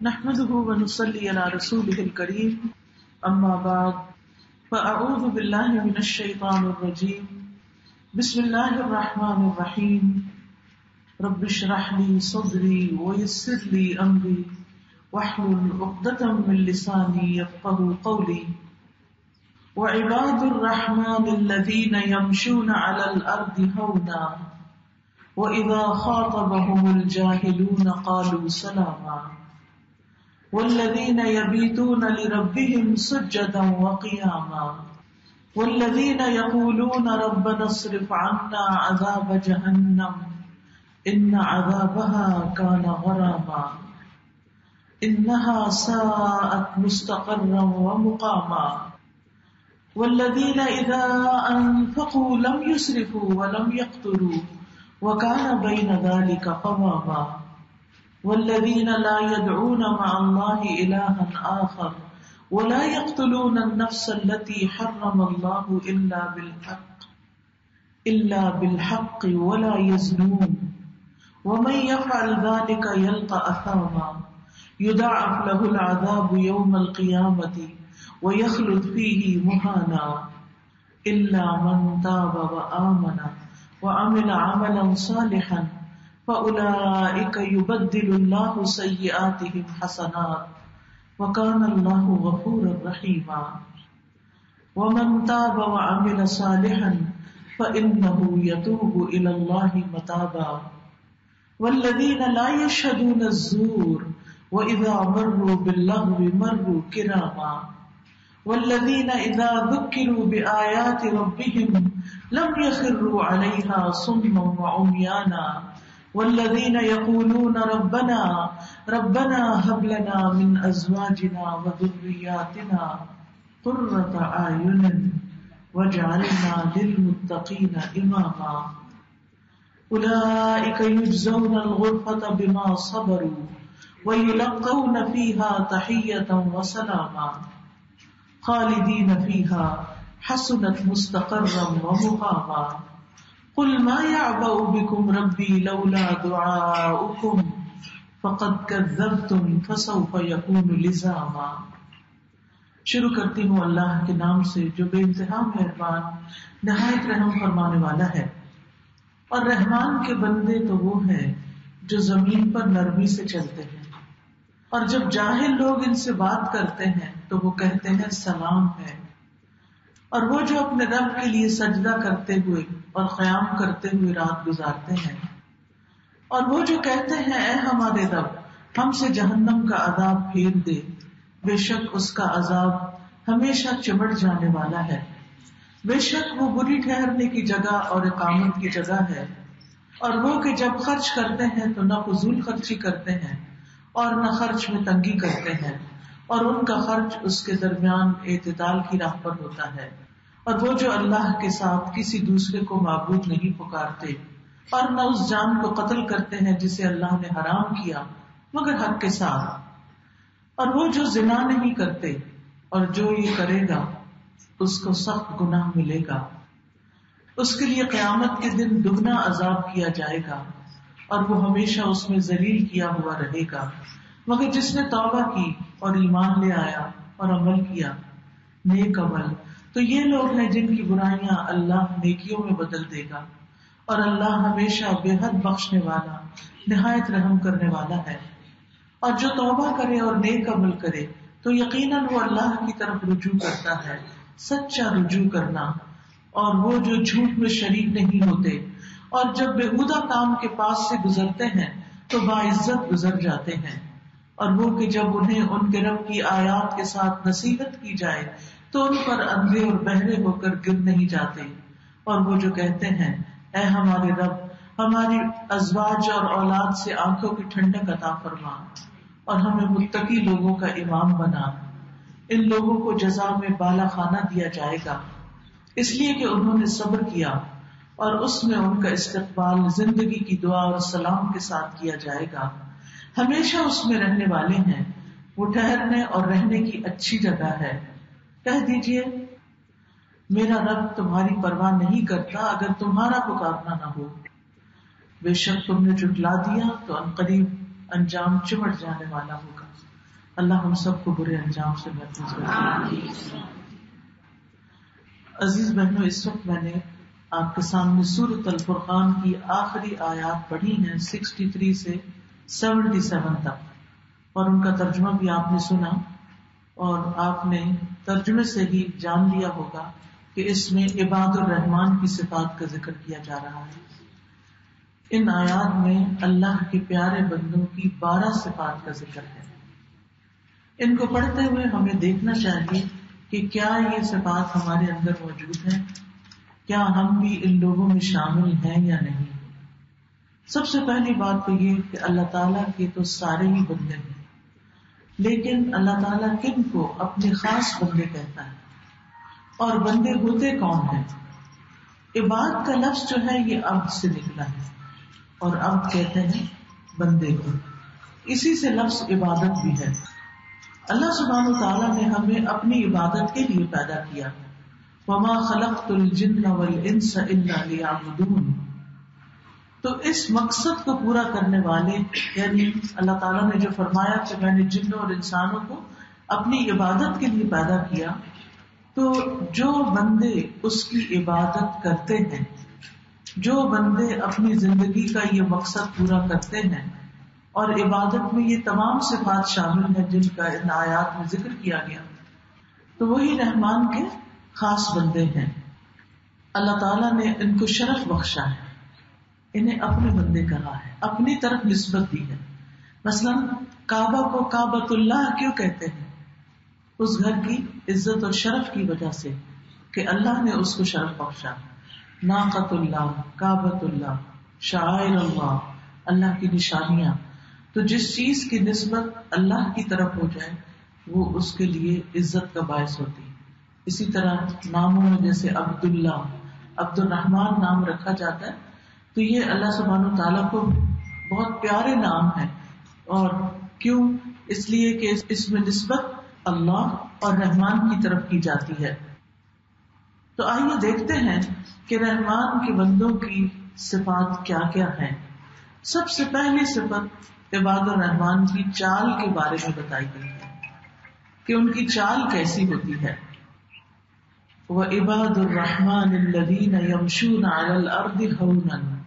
نحمده ونصلي على رسوله الكريم اما بعد فاعوذ بالله من الشيطان الرجيم بسم الله الرحمن الرحيم رب اشرح لي صدري ويسر لي امري واحلل عقدة من لساني يفقهوا قولي وعباد الرحمن الذين يمشون على الارض هونا واذا خاطبهم الجاهلون قالوا سلاما والذين يبيتون لربهم سجدا وقياما والذين يقولون ربنا اصرف عنا عذاب جهنم إن عذابها كان غراما إنها ساءت مستقرا ومقاما والذين إذا أنفقوا لم يسرفوا ولم يقتروا وكان بين ذلك قواما والذين لا يدعون مع الله إلها آخر ولا يقتلون النفس التي حرم الله إلا بالحق ولا يزنون ومن يفعل ذلك يلقى أثاما يضاعف له العذاب يوم القيامة ويخلد فيه مهانا إلا من تاب وآمن وعمل عملا صالحا فأولئك يبدل الله سيئاتهم حسنات وكان الله غفورا رحيما ومن تاب وعمل صالحا فإنه يتوب إلى الله متابا والذين لا يشهدون الزور وإذا مروا باللغو مروا كراما والذين إذا ذكروا بآيات ربهم لم يخروا عليها صما وعميانا والذين يقولون ربنا هب لنا من أزواجنا وذرياتنا قرة أعين واجعلنا للمتقين إماما أولئك يجزون الغرفة بما صبروا ويلقون فيها تحية وسلاما خالدين فيها حسنت مستقرا ومقاما قل ما يعبأ بكم ربي لولا دعاؤكم فقد كذبتم فسوف يكون لزاما. شروع کرتی ہوں اللہ کے نام سے جو بے انتہا مہربان نہایت رحم فرمانے والا ہے. اور رحمان کے بندے تو وہ ہیں جو زمین پر نرمی سے چلتے ہیں. اور جب جاہل لوگ ان سے بات کرتے ہیں تو وہ کہتے ہیں سلام ہے. اور وہ جو اپنے رب کے لیے سجدہ کرتے ہوئے اور قیام کرتے ہوئے رات گزارتے ہیں. اور وہ جو کہتے ہیں اے ہمارے رب ہم سے جہنم کا عذاب پھیر دے، بے شک اس کا عذاب ہمیشہ چمٹ جانے والا ہے، بے شک وہ بری ٹھہرنے کی جگہ اور اقامت کی جگہ ہے. اور وہ کہ جب خرچ کرتے ہیں تو نہ فضول خرچی کرتے ہیں اور نہ خرچ میں تنگی کرتے ہیں، اور ان کا خرچ اس کے درمیان اعتدال کی راہ پر ہوتا ہے. اور وہ جو اللہ کے ساتھ کسی دوسرے کو معبود نہیں پکارتے اور نہ اس جان کو قتل کرتے ہیں جسے اللہ نے حرام کیا مگر حق کے ساتھ. اور وہ جو زنا نہیں کرتے اور جو یہ کرے گا اس کو سخت گناہ ملے گا. اس کے لیے قیامت کے دن دگنا عذاب کیا جائے گا اور وہ ہمیشہ اس میں ذلیل کیا ہوا رہے گا. مگر جس نے توبہ کی اور ایمان لے آیا اور عمل کیا نیک عمل تو یہ لوگ ہیں جن کی برائیاں اللہ نیکیوں میں بدل دے گا. اور اللہ ہمیشہ بے حد بخشنے والا نہایت رحم کرنے والا ہے. اور جو توبہ کرے اور نیک عمل کرے تو یقیناً وہ اللہ کی طرف رجوع کرتا ہے، سچا رجوع کرنا. اور وہ جو جھوٹ میں شریک نہیں ہوتے اور جب بےہودہ کام کے پاس سے گزرتے ہیں تو باعزت گزر جاتے ہیں. اور وہ کہ جب انہیں ان کے رب کی آیات کے ساتھ نصیحت کی جائے تو ان پر اندھے اور بہرے ہو کر گر نہیں جاتے. اور وہ جو کہتے ہیں اے ہمارے رب ہماری ازواج اور اولاد سے آنکھوں کی ٹھنڈک عطا فرما اور ہمیں متقی لوگوں کا امام بنا. ان لوگوں کو جزا میں بالا خانہ دیا جائے گا اس لیے کہ انہوں نے صبر کیا، اور اس میں ان کا استقبال زندگی کی دعا اور سلام کے ساتھ کیا جائے گا. ہمیشہ اس میں رہنے والے ہیں، وہ ٹھہرنے اور رہنے کی اچھی جگہ ہے. کہہ دیجئے میرا رب تمہاری پرواہ نہیں کرتا اگر تمہارا پکارنا نہ ہو. بے شک تم نے جھٹلا دیا تو عنقریب انجام چمٹ جانے والا ہوگا. اللہ ہم سب کو برے انجام سے محفوظ رکھے. عزیز بہنوں، اس وقت میں نے آپ کے سامنے سورۃ الفرقان کی آخری آیات پڑھی ہیں 63 سے 77 تک، اور ان کا ترجمہ بھی آپ نے سنا، اور آپ نے ترجمے سے ہی جان لیا ہوگا کہ اس میں عباد الرحمان کی صفات کا ذکر کیا جا رہا ہے. ان آیات میں اللہ کے پیارے بندوں کی 12 صفات کا ذکر ہے. ان کو پڑھتے ہوئے ہمیں دیکھنا چاہیے کہ کیا یہ صفات ہمارے اندر موجود ہیں، کیا ہم بھی ان لوگوں میں شامل ہیں یا نہیں. سب سے پہلی بات تو یہ کہ اللہ تعالیٰ کے تو سارے ہی بندے ہیں، لیکن اللہ تعالیٰ کن کو اپنے خاص بندے کہتا ہے، اور بندے ہوتے کون ہیں. عباد کا لفظ جو ہے یہ عبد سے نکلا ہے، اور عبد کہتے ہیں بندے کو، اسی سے لفظ عبادت بھی ہے. اللہ سبحانہ وتعالیٰ نے ہمیں اپنی عبادت کے لیے پیدا کیا. وما خلقت الجن والانس الا لیعبدون. تو اس مقصد کو پورا کرنے والے، یعنی اللہ تعالیٰ نے جو فرمایا کہ میں نے جنوں اور انسانوں کو اپنی عبادت کے لیے پیدا کیا، تو جو بندے اس کی عبادت کرتے ہیں، جو بندے اپنی زندگی کا یہ مقصد پورا کرتے ہیں، اور عبادت میں یہ تمام صفات شامل ہیں جن کا ان آیات میں ذکر کیا گیا، تو وہی رحمان کے خاص بندے ہیں. اللہ تعالیٰ نے ان کو شرف بخشا ہے، انہیں اپنے بندے کہا ہے، اپنی طرف نسبت دی ہے. مثلا کعبہ کو کعبۃ اللہ کیوں کہتے ہیں؟ اس گھر کی عزت اور شرف کی وجہ سے کہ اللہ نے اس کو شرف بخشا. ناقۃ اللہ، کعبۃ اللہ، شعائر اللہ، اللہ کی نشانیاں. تو جس چیز کی نسبت اللہ کی طرف ہو جائے وہ اس کے لیے عزت کا باعث ہوتی ہے. اسی طرح ناموں میں جیسے عبداللہ، عبد الرحمان نام رکھا جاتا ہے، تو یہ اللہ سبحانہ تعالیٰ کو بہت پیارے نام ہے. اور کیوں؟ اس لیے کہ اس میں نسبت اللہ اور رحمان کی طرف کی جاتی ہے. تو آئیے دیکھتے ہیں کہ رحمان کے بندوں کی صفات کیا کیا ہیں. سب سے پہلی صفت عباد الرحمان کی چال کے بارے میں بتائی گئی ہے کہ ان کی چال کیسی ہوتی ہے. وَعِبَادُ الرَّحْمَنِ الَّذِينَ يَمْشُونَ عَلَى الْأَرْضِ هَوْنًا،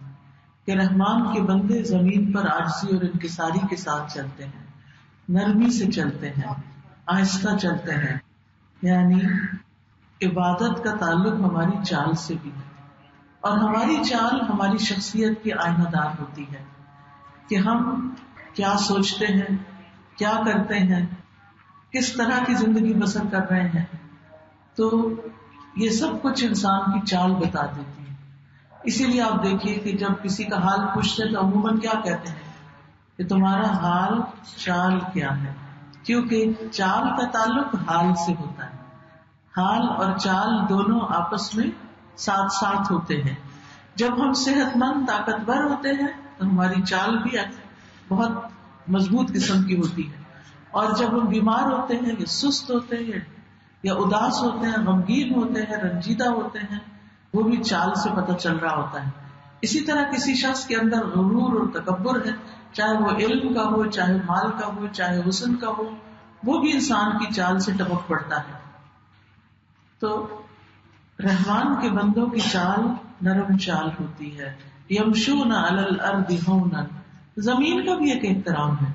کہ رحمان کے بندے زمین پر عاجزی اور انکساری کے ساتھ چلتے ہیں، نرمی سے چلتے ہیں، آہستہ چلتے ہیں. یعنی عبادت کا تعلق ہماری چال سے بھی ہے، اور ہماری چال ہماری شخصیت کی آئینہ دار ہوتی ہے کہ ہم کیا سوچتے ہیں، کیا کرتے ہیں، کس طرح کی زندگی بسر کر رہے ہیں. تو یہ سب کچھ انسان کی چال بتا دیتی ہے. اسی لیے آپ دیکھیے کہ جب کسی کا حال پوچھتے ہیں تو عموماً کیا کہتے ہیں کہ تمہارا حال چال کیا ہے، کیونکہ چال کا تعلق حال سے ہوتا ہے. حال اور چال دونوں آپس میں ساتھ ساتھ ہوتے ہیں. جب ہم صحت مند طاقتور ہوتے ہیں تو ہماری چال بھی بہت مضبوط قسم کی ہوتی ہے، اور جب ہم بیمار ہوتے ہیں یا سست ہوتے ہیں یا اداس ہوتے ہیں، غمگین ہوتے ہیں، رنجیدہ ہوتے ہیں، وہ بھی چال سے پتہ چل رہا ہوتا ہے. اسی طرح کسی شخص کے اندر غرور اور تکبر ہے، چاہے وہ علم کا ہو، چاہے مال کا ہو، چاہے حسن کا ہو، وہ بھی انسان کی چال سے ٹپک پڑتا ہے. تو رحمان کے بندوں کی چال نرم چال ہوتی ہے. یمشون علی الارض ہونا، زمین کا بھی ایک احترام ہے.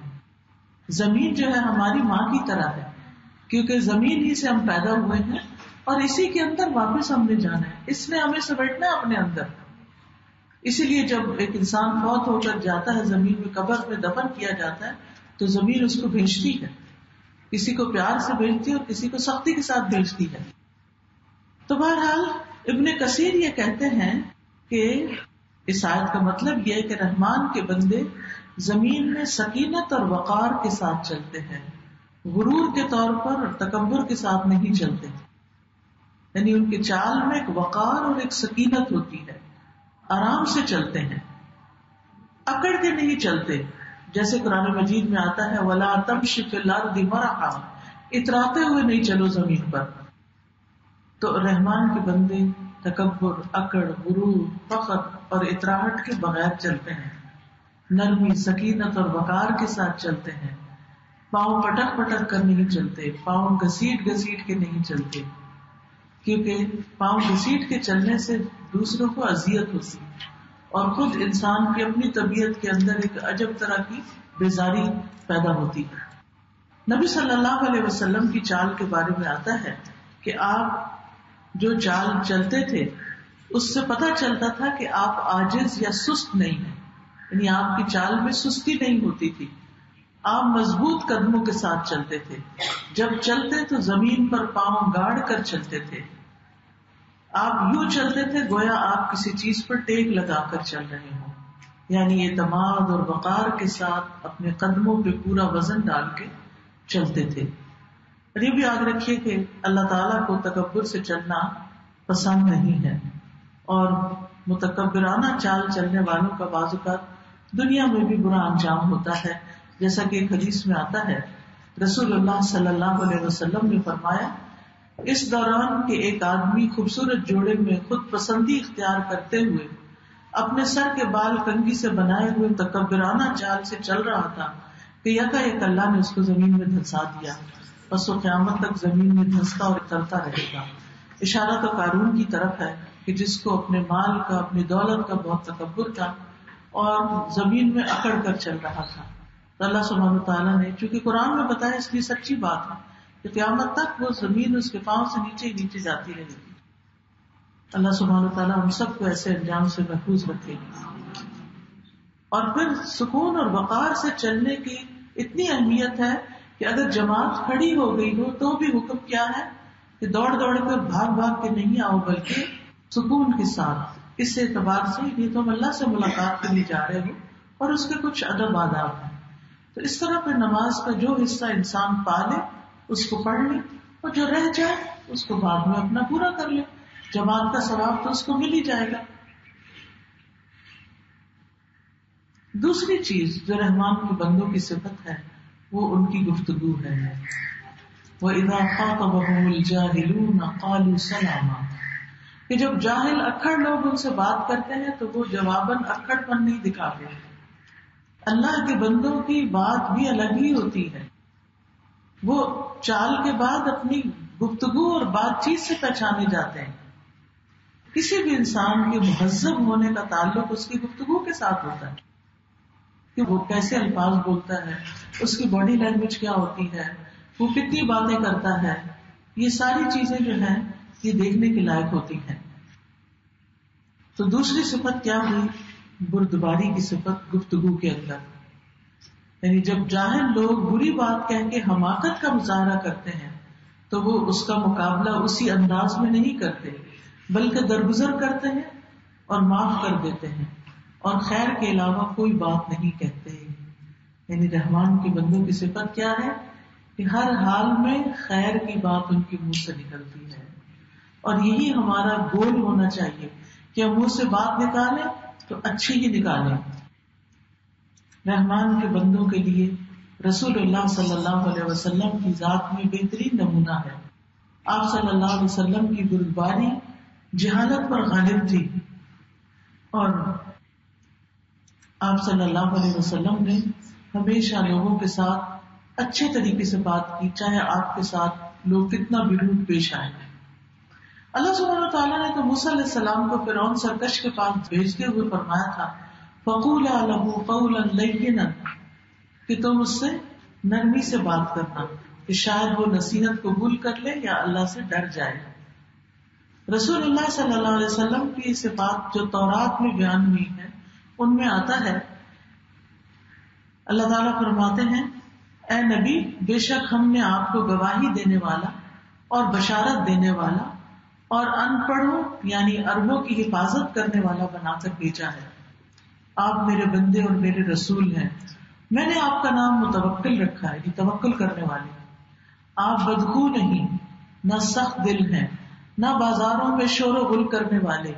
زمین جو ہے ہماری ماں کی طرح ہے، کیونکہ زمین ہی سے ہم پیدا ہوئے ہیں اور اسی کے اندر واپس ہم نے جانا ہے. اس نے ہمیں سمیٹنا ہے اپنے اندر. اسی لیے جب ایک انسان فوت ہو کر جاتا ہے، زمین میں قبر میں دفن کیا جاتا ہے، تو زمین اس کو بھیجتی ہے، کسی کو پیار سے بھیجتی ہے اور کسی کو سختی کے ساتھ بھیجتی ہے. تو بہرحال ابن کثیر یہ کہتے ہیں کہ اس آیت کا مطلب یہ ہے کہ رحمان کے بندے زمین میں سکینت اور وقار کے ساتھ چلتے ہیں، غرور کے طور پر اور تکبر کے ساتھ نہیں چلتے. یعنی ان کے چال میں ایک وقار اور ایک سکینت ہوتی ہے، آرام سے چلتے ہیں، اکڑ کے نہیں چلتے. جیسے قرآن مجید میں آتا ہے وَلَا تَمْشِ فِي الْأَرْضِ مَرَحًا، اتراتے ہوئے نہیں چلو زمین پر. تو رحمان کے بندے تکبر، اکڑ، غرور، فخر اور اتراہٹ کے بغیر چلتے ہیں. نرمی، سکینت اور وقار کے ساتھ چلتے ہیں. پاؤں پٹک پٹک کر نہیں چلتے، پاؤں گھسیٹ گھسیٹ کے نہیں چلتے، کیونکہ پاؤں گھسیٹ کے چلنے سے دوسروں کو اذیت ہوتی ہے اور خود انسان کی اپنی طبیعت کے اندر ایک عجب طرح کی بیزاری پیدا ہوتی ہے. نبی صلی اللہ علیہ وسلم کی چال کے بارے میں آتا ہے کہ آپ جو چال چلتے تھے اس سے پتہ چلتا تھا کہ آپ عاجز یا سست نہیں ہیں، یعنی آپ کی چال میں سستی نہیں ہوتی تھی، آپ مضبوط قدموں کے ساتھ چلتے تھے. جب چلتے تو زمین پر پاؤں گاڑ کر چلتے تھے. آپ یوں چلتے تھے گویا آپ کسی چیز پر ٹیک لگا کر چل رہے ہوں، یعنی اعتماد اور وقار کے ساتھ اپنے قدموں پہ پورا وزن ڈال کے چلتے تھے. اور یہ بھی یاد رکھیے کہ اللہ تعالیٰ کو تکبر سے چلنا پسند نہیں ہے، اور متکبرانہ چال چلنے والوں کا بعض اوقات دنیا میں بھی برا انجام ہوتا ہے. جیسا کہ ایک حدیث میں آتا ہے، رسول اللہ صلی اللہ علیہ وسلم نے فرمایا اس دوران کہ ایک آدمی خوبصورت جوڑے میں خود پسندی اختیار کرتے ہوئے اپنے سر کے بال کنگھی سے بنائے ہوئے تکبرانہ چال سے چل رہا تھا کہ یکایک اللہ نے اس کو زمین میں دھنسا دیا، بس وہ قیامت تک زمین میں دھنستا اور چلتا رہے گا. اشارہ تو قارون کی طرف ہے کہ جس کو اپنے مال کا، اپنی دولت کا بہت تکبر تھا اور زمین میں اکڑ کر چل رہا تھا. تو اللہ سبحانہ وتعالیٰ نے چونکہ قرآن میں بتایا اس لیے سچی بات ہے کہ قیامت تک وہ زمین اس کے پاؤں سے نیچے ہی نیچے جاتی رہے گی. اللہ سبحانہ وتعالیٰ ہم سب کو ایسے انجام سے محفوظ رکھے. اور پھر سکون اور وقار سے چلنے کی اتنی اہمیت ہے کہ اگر جماعت کھڑی ہو گئی ہو تو بھی حکم کیا ہے کہ دوڑ دوڑ کر بھاگ بھاگ کے نہیں آؤ، بلکہ سکون کے ساتھ. اس اعتبار سے یہ تم اللہ سے ملاقات کے لیے جا رہے ہو اور اس کے کچھ ادب آداب ہیں. تو اس طرح پھر نماز کا جو حصہ انسان پا لے اس کو پڑھ لے، اور جو رہ جائے اس کو بعد میں اپنا پورا کر لے. جماعت کا ثواب تو اس کو مل ہی جائے گا. دوسری چیز جو رحمان کے بندوں کی صفت ہے وہ ان کی گفتگو ہے. وَإِذَا خَاطَبَهُمُ الْجَاهِلُونَ قَالُوا سَلَامًا، کہ جب جاہل اکھڑ لوگ ان سے بات کرتے ہیں تو وہ جواباً اکھڑ پن نہیں دکھاتے. اللہ کے بندوں کی بات بھی الگ ہی ہوتی ہے. وہ چال کے بعد اپنی گفتگو اور بات چیت سے پہچانے جاتے ہیں. کسی بھی انسان کے مہذب ہونے کا تعلق اس کی گفتگو کے ساتھ ہوتا ہے کہ وہ کیسے الفاظ بولتا ہے، اس کی باڈی لینگویج کیا ہوتی ہے، وہ کتنی باتیں کرتا ہے. یہ ساری چیزیں جو ہیں یہ دیکھنے کے لائق ہوتی ہیں. تو دوسری صفت کیا ہوئی؟ بردباری کی صفت گفتگو کے اندر. یعنی جب جاہل لوگ بری بات کہہ کے حماقت کا مظاہرہ کرتے ہیں تو وہ اس کا مقابلہ اسی انداز میں نہیں کرتے بلکہ درگزر کرتے ہیں اور معاف کر دیتے ہیں اور خیر کے علاوہ کوئی بات نہیں کہتے. یعنی رحمان کے بندوں کی صفت کیا ہے کہ ہر حال میں خیر کی بات ان کے منہ سے نکلتی ہے. اور یہی ہمارا گول ہونا چاہیے کہ ہم منہ سے بات نکالیں تو اچھی ہی نکالیں. رحمان کے بندوں کے لیے رسول اللہ صلی اللہ علیہ وسلم کی ذات میں بہترین نمونہ ہے. آپ صلی اللہ علیہ وسلم کی بردباری جہالت پر غالب تھی، اور آپ صلی اللہ علیہ وسلم نے ہمیشہ لوگوں کے ساتھ اچھے طریقے سے بات کی، چاہے آپ کے ساتھ لوگ کتنا بھی روڈ پیش آئے. اللہ سبحانہ وتعالیٰ نے تو موسیٰ علیہ السلام کو فرعون سرکش کے پاس بھیجتے ہوئے فرمایا تھا فَقُولَا لَهُ قَوْلًا لَيِّنًا، کہ تم اس سے نرمی سے بات کرنا کہ شاید وہ نصیحت قبول کر لے یا اللہ سے ڈر جائے. رسول اللہ صلی اللہ علیہ وسلم کی صفات جو تورات میں بیان ہوئی ہے ان میں آتا ہے، اللہ تعالیٰ فرماتے ہیں اے نبی بے شک ہم نے آپ کو گواہی دینے والا اور بشارت دینے والا اور ان پڑھوں یعنی عربوں کی حفاظت کرنے والا بنا کر بھیجا ہے. آپ میرے بندے اور میرے رسول ہیں. میں نے آپ کا نام متوکل رکھا ہے، یہ توکل کرنے والے. آپ بدخو نہیں، نہ سخت دل ہیں، نہ بازاروں میں شور و غل کرنے والے،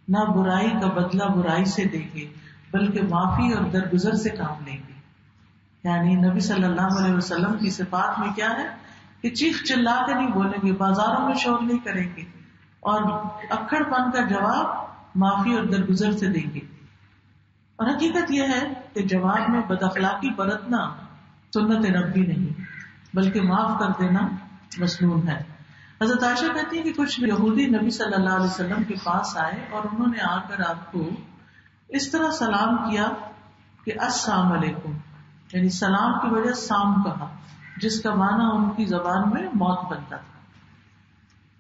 نہ برائی کا بدلہ برائی سے دیں گے بلکہ معافی اور درگزر سے کام لیں گے. یعنی نبی صلی اللہ علیہ وسلم کی صفات میں کیا ہے کہ چیخ چلا کے نہیں بولیں گے، بازاروں میں شور نہیں کریں گے، اور اکڑ پن کا جواب معافی اور درگزر سے دیں گے. اور حقیقت یہ ہے کہ جواب میں بد اخلاقی برتنا سنت نبوی نہیں بلکہ معاف کر دینا مسنون ہے. حضرت عائشہ کہتی ہے کہ کچھ یہودی نبی صلی اللہ علیہ وسلم کے پاس آئے اور انہوں نے آ کر آپ کو اس طرح سلام کیا کہ السلام علیکم، یعنی سلام کی وجہ سام کہا جس کا معنی ان کی زبان میں موت بنتا تھا.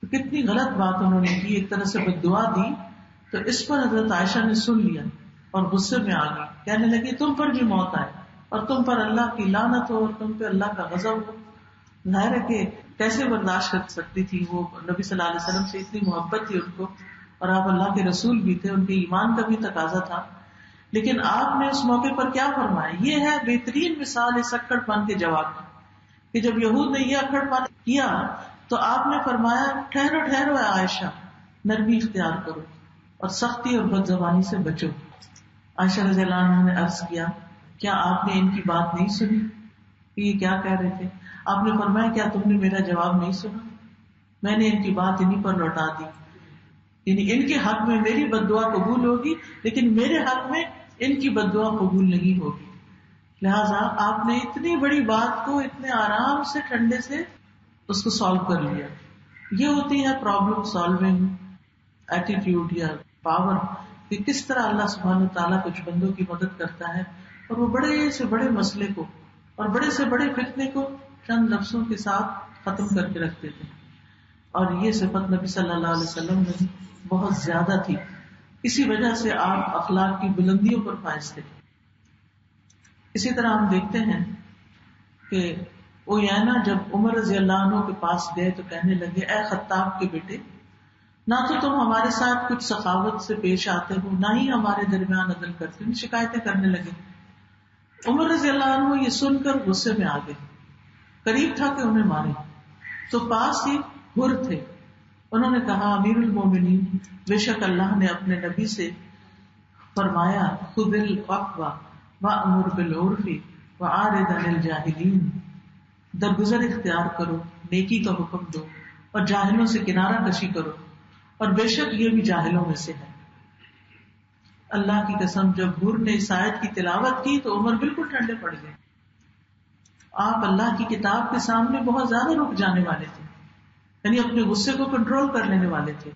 تو کتنی غلط بات انہوں نے کی، ایک طرح سے بد دعا دی. تو اس پر حضرت عائشہ نے سن لیا اور غصے میں آ گئی، کہنے لگی تم پر بھی موت آئے اور تم پر اللہ کی لعنت ہو اور تم پہ اللہ کا غضب ہو. ظاہر ہے کہ کیسے برداشت کر سکتی تھی وہ، نبی صلی اللہ علیہ وسلم سے اتنی محبت تھی ان کو، اور آپ اللہ کے رسول بھی تھے، ان کے ایمان کا بھی تقاضا تھا. لیکن آپ نے اس موقع پر کیا فرمایا؟ یہ ہے بہترین مثال اس اکڑ پن کے جواب میں، کہ جب یہود نے یہ اکڑ پن کیا تو آپ نے فرمایا ٹھہرو ٹھہرو اے عائشہ، نرمی اختیار کرو اور سختی اور بد زبانی سے بچو. عائشہ رضی اللہ عنہا نے عرض کیا کیا آپ نے ان کی بات نہیں سنی کہ یہ کیا کہہ رہے تھے؟ آپ نے فرمایا کیا تم نے میرا جواب نہیں سنا؟ میں نے ان کی بات انہی پر لوٹا دی، یعنی ان کے حق میں میری بد دعا قبول ہوگی لیکن میرے حق میں ان کی بد دعا قبول نہیں ہوگی. لہٰذا آپ نے اتنی بڑی بات کو اتنے آرام سے ٹھنڈے سے اس کو سالو کر لیا. یہ ہوتی ہے پرابلم سالونگ ایٹیٹیوڈ یا پاور، کہ کس طرح اللہ سبحانہ وتعالیٰ کچھ بندوں کی مدد کرتا ہے اور وہ بڑے سے بڑے مسئلے کو اور بڑے سے بڑے فتنے کو چند لفظوں کے ساتھ ختم کر کے رکھ دیتے ہیں. اور یہ صفت نبی صلی اللہ علیہ وسلم میں بہت زیادہ تھی، اسی وجہ سے آپ اخلاق کی بلندیوں پر فائز تھے. اسی طرح ہم دیکھتے ہیں کہ اویانا جب عمر رضی اللہ عنہ کے پاس گئے تو کہنے لگے اے خطاب کے بیٹے، نہ تو تم ہمارے ساتھ کچھ سخاوت سے پیش آتے ہو نہ ہی ہمارے درمیان عدل کرتے ہو. شکایتیں کرنے لگے. عمر رضی اللہ عنہ یہ سن کر غصے میں آ گئے، قریب تھا کہ انہیں مارے. تو پاس ہی حر تھے، انہوں نے کہا امیر المومنین، بے شک اللہ نے اپنے نبی سے فرمایا خذ العفو وامر بالعرف واعرض عن الجاہلین، درگزر اختیار کرو، نیکی کا حکم دو اور جاہلوں سے کنارہ کشی کرو، اور بے شک یہ بھی جاہلوں میں سے ہے. اللہ کی قسم جب حر نے اس آیت کی تلاوت کی تو عمر بالکل ٹھنڈے پڑ گئے. آپ اللہ کی کتاب کے سامنے بہت زیادہ رک جانے والے تھے، یعنی اپنے غصے کو کنٹرول کر لینے والے تھے.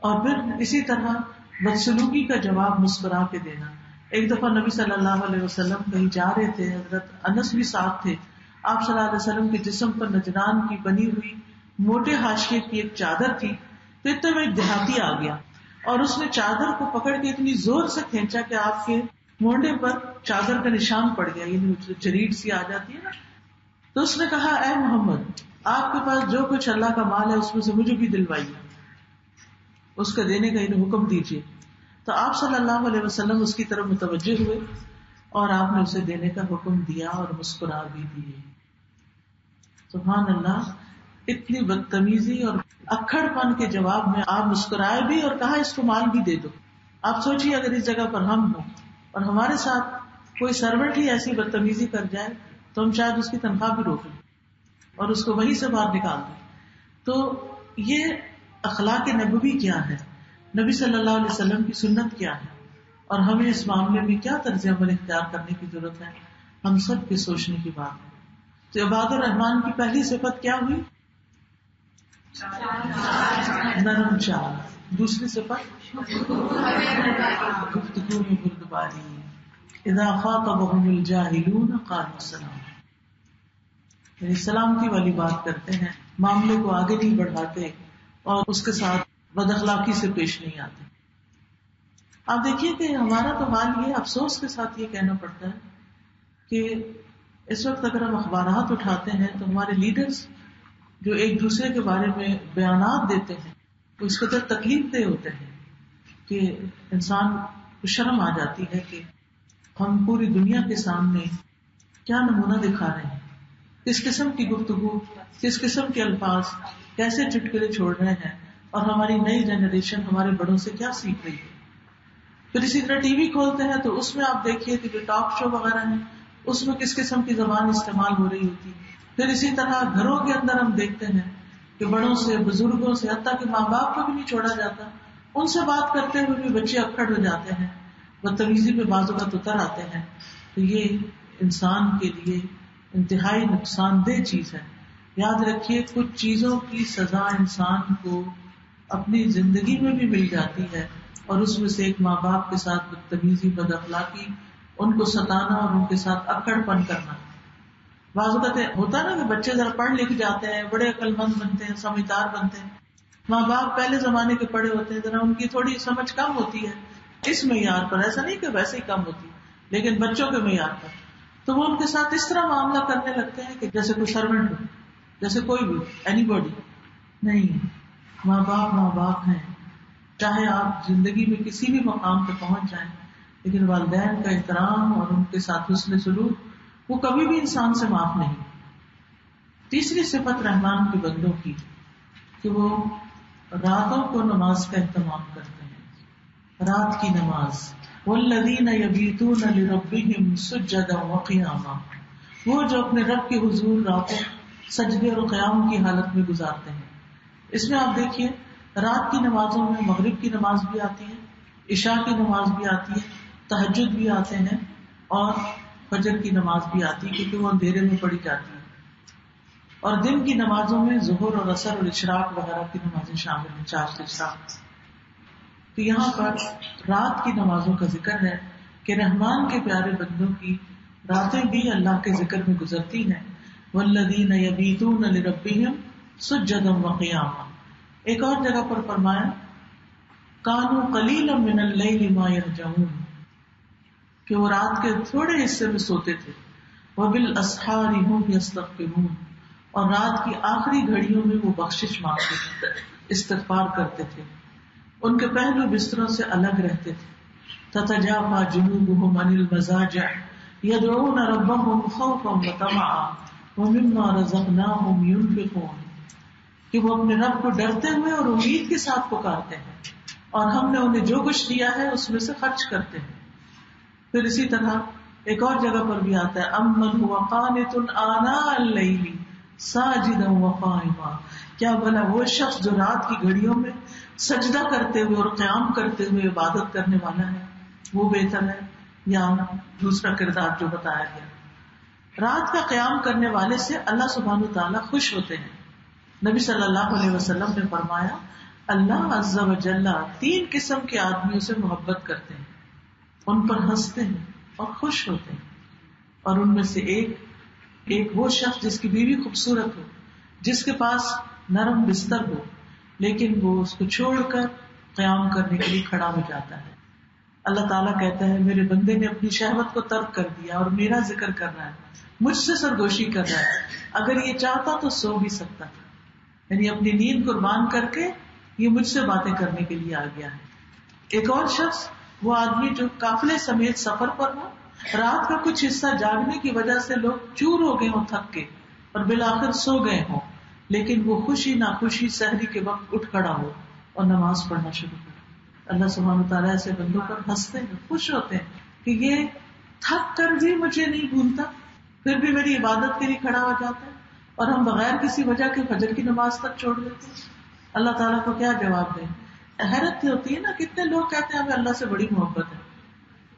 اور پھر اسی طرح بدسلوکی کا جواب مسکرا کے دینا. ایک دفعہ نبی صلی اللہ علیہ وسلم کہیں جا رہے تھے، حضرت انس بھی ساتھ تھے. آپ صلی اللہ علیہ وسلم کے جسم پر نجران کی بنی ہوئی موٹے حاشیے کی ایک چادر تھی. تو اتنے میں ایک دیہاتی آ گیا اور اس نے چادر کو پکڑ کے اتنی زور سے کھینچا کہ آپ کے مونڈے پر چادر کا نشان پڑ گیا، یعنی چریٹ سی آ جاتی ہے نا. تو اس نے کہا اے محمد، آپ کے پاس جو کچھ اللہ کا مال ہے اس میں سے مجھے بھی دلوائیے، اس کا دینے کا حکم دیجیے. تو آپ صلی اللہ علیہ وسلم اس کی طرف متوجہ ہوئے اور آپ نے اسے دینے کا حکم دیا اور مسکرا بھی دیے. سبحان اللہ، اتنی بدتمیزی اور اکھڑ پن کے جواب میں آپ مسکرائے بھی اور کہا اس کو مال بھی دے دو. آپ سوچیے اگر اس جگہ پر ہم ہوں اور ہمارے ساتھ کوئی سرونٹ ہی ایسی بدتمیزی کر جائے تو ہم شاید اس کی تنخواہ بھی روک لیں اور اس کو وہیں سے باہر نکال دیں. تو یہ اخلاق نبوی کیا ہے، نبی صلی اللہ علیہ وسلم کی سنت کیا ہے، اور ہمیں اس معاملے میں کیا طرز عمل اختیار کرنے کی ضرورت ہے، ہم سب کے سوچنے کی بات ہے. تو عباد الرحمان کی پہلی صفت کیا ہوئی؟ نرم چال. دوسری صفت گفتگو میں بردباری. اذا خاطبهم الجاہلون قالوا سلام، یعنی سلامتی والی بات کرتے ہیں، معاملے کو آگے نہیں بڑھاتے اور اس کے ساتھ بد اخلاقی سے پیش نہیں آتے. آپ دیکھیے کہ ہمارا تو حال یہ افسوس کے ساتھ یہ کہنا پڑتا ہے کہ اس وقت اگر ہم اخبارات اٹھاتے ہیں تو ہمارے لیڈرز جو ایک دوسرے کے بارے میں بیانات دیتے ہیں وہ اس قدر تکلیف دہ ہوتے ہیں کہ انسان کو شرم آ جاتی ہے کہ ہم پوری دنیا کے سامنے کیا نمونہ دکھا رہے ہیں، کس قسم کی گفتگو، کس قسم کے الفاظ، کیسے چٹکلے چھوڑ رہے ہیں، اور ہماری نئی جنریشن ہمارے بڑوں سے کیا سیکھ رہی ہے. پھر اسی طرح ٹی وی کھولتے ہیں تو اس میں آپ دیکھیے کہ جو ٹاک شو وغیرہ ہیں اس میں کس قسم کی زبان استعمال ہو رہی ہوتی. پھر اسی طرح گھروں کے اندر ہم دیکھتے ہیں کہ بڑوں سے، بزرگوں سے، حتیٰ کہ ماں باپ کو بھی نہیں چھوڑا جاتا، ان سے بات کرتے ہوئے بھی بچے اکڑ ہو جاتے ہیں بدتمیزی پہ بعض اوقات اتر آتے ہیں، تو یہ انسان کے لیے انتہائی نقصان دہ چیز ہے. یاد رکھیے کچھ چیزوں کی سزا انسان کو اپنی زندگی میں بھی مل جاتی ہے، اور اس میں سے ایک ماں باپ کے ساتھ بدتمیزی، بد اخلاقی، ان کو ستانا اور ان کے ساتھ اکڑ پن کرنا. بعض اوقات ہوتا نا کہ بچے ذرا پڑھ لکھ جاتے ہیں، بڑے عقل مند بنتے ہیں، سمجھدار بنتے ہیں، ماں باپ پہلے زمانے کے پڑھے ہوتے ہیں، ذرا ان کی تھوڑی سمجھ کم ہوتی ہے اس معیار پر، ایسا نہیں کہ ویسے ہی کم ہوتی لیکن بچوں کے معیار پر، تو وہ ان کے ساتھ اس طرح معاملہ کرنے لگتے ہیں کہ جیسے کوئی سرونٹ ہو، جیسے کوئی بھی اینی باڈی نہیں. ماں باپ ہیں، چاہے آپ زندگی میں کسی بھی مقام پہ پہنچ جائیں، لیکن والدین کا احترام اور ان کے ساتھ حسن سلوک وہ کبھی بھی انسان سے معاف نہیں. تیسری صفت رحمان کے بندوں کی کہ وہ راتوں کو نماز کا اہتمام کرتے ہیں. رات کی نماز، والذین یبیتون لربہم سجدا وقیاما، وہ جو اپنے رب کے حضور راتوں سجدے اور قیام کی حالت میں گزارتے ہیں. اس میں آپ دیکھیے رات کی نمازوں میں مغرب کی نماز بھی آتی ہے، عشاء کی نماز بھی آتی ہے، تہجد بھی آتے ہیں، اور فجر کی نماز بھی آتی ہے کیونکہ وہ اندھیرے میں پڑھی جاتی ہے. اور دن کی نمازوں میں ظہر اور عصر اور اشراق وغیرہ کی نمازیں شامل ہیں، 4 سے 7. تو یہاں پر رات کی نمازوں کا ذکر ہے کہ رحمان کے پیارے بندوں کی راتیں بھی اللہ کے ذکر میں گزرتی ہیں. والذین یبیتون لربہم سجدا وقیاما. ایک اور جگہ پر فرمایا کانوا قلیلا من اللیل ما یہجعون، کہ وہ رات کے تھوڑے حصے میں سوتے تھے. وبالاسحار هم یستغفرون، اور رات کی آخری گھڑیوں میں وہ بخشش مانگتے تھے، استغفار کرتے تھے. ان کے پہلو بستروں سے الگ رہتے تھے. تتجافى جنوبهم عن المضاجع يدعون ربهم خوفا وطمعا ومما رزقناهم ينفقون، کہ وہ اپنے رب کو ڈرتے ہوئے اور امید کے ساتھ پکارتے ہیں، اور ہم نے انہیں جو کچھ دیا ہے اس میں سے خرچ کرتے ہیں. پھر اسی طرح ایک اور جگہ پر بھی آتا ہے امن هو قانت آناء الليل ساجدا وقائما، کیا بھلا وہ شخص جو رات کی گھڑیوں میں سجدہ کرتے ہوئے اور قیام کرتے ہوئے عبادت کرنے والا ہے وہ بہتر ہے یا دوسرا کردار جو بتایا گیا. رات کا قیام کرنے والے سے اللہ سبحانہ وتعالیٰ خوش ہوتے ہیں. نبی صلی اللہ علیہ وسلم نے فرمایا اللہ عز و جل 3 قسم کے آدمیوں سے محبت کرتے ہیں، ان پر ہنستے ہیں اور خوش ہوتے ہیں. اور ان میں سے ایک وہ شخص جس کی بیوی خوبصورت ہو، جس کے پاس نرم بستر ہو، لیکن وہ اس کو چھوڑ کر قیام کرنے کے لیے کھڑا ہو جاتا ہے. اللہ تعالیٰ کہتا ہے میرے بندے نے اپنی شہوت کو ترک کر دیا اور میرا ذکر کر رہا ہے، مجھ سے سرگوشی کر رہا ہے. اگر یہ چاہتا تو سو بھی سکتا تھا، یعنی اپنی نیند قربان کر کے یہ مجھ سے باتیں کرنے کے لیے آ گیا ہے. ایک اور شخص وہ آدمی جو قافلے سمیت سفر پر ہو، رات کا کچھ حصہ جاگنے کی وجہ سے لوگ چور ہو گئے ہوں تھک کے اور بالآخر سو گئے ہوں، لیکن وہ خوشی ناخوشی سحری کے وقت اٹھ کھڑا ہو اور نماز پڑھنا شروع کرے. اللہ سبحانہ تعالیٰ ایسے بندوں پر ہنستے ہیں، خوش ہوتے ہیں کہ یہ تھک کر بھی مجھے نہیں بھولتا، پھر بھی میری عبادت کے لیے کھڑا ہو جاتا ہے، اور ہم بغیر کسی وجہ کے فجر کی نماز تک چھوڑ دیتے ہیں. اللہ تعالیٰ کو کیا جواب دیں؟ حیرت ہوتی ہے نا، کتنے لوگ کہتے ہیں ہمیں اللہ سے بڑی محبت ہے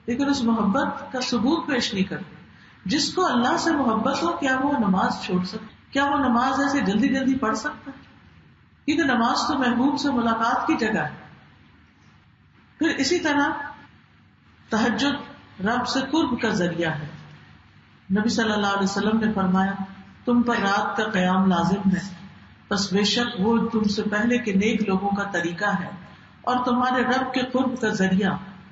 لیکن اس محبت کا ثبوت پیش نہیں کرتے. جس کو اللہ سے محبت ہو کیا وہ نماز چھوڑ سکتا؟ کیا وہ نماز ایسے جلدی جلدی پڑھ سکتا ہے؟ کیونکہ نماز تو محبوب سے ملاقات کی جگہ ہے. پھر اسی طرح تہجد رب سے قرب کا ذریعہ ہے. نبی صلی اللہ علیہ وسلم نے فرمایا تم پر رات کا قیام لازم ہے، بس بے شک وہ تم سے پہلے کے نیک لوگوں کا طریقہ ہے اور تمہارے رب کے قرب کا ذریعہ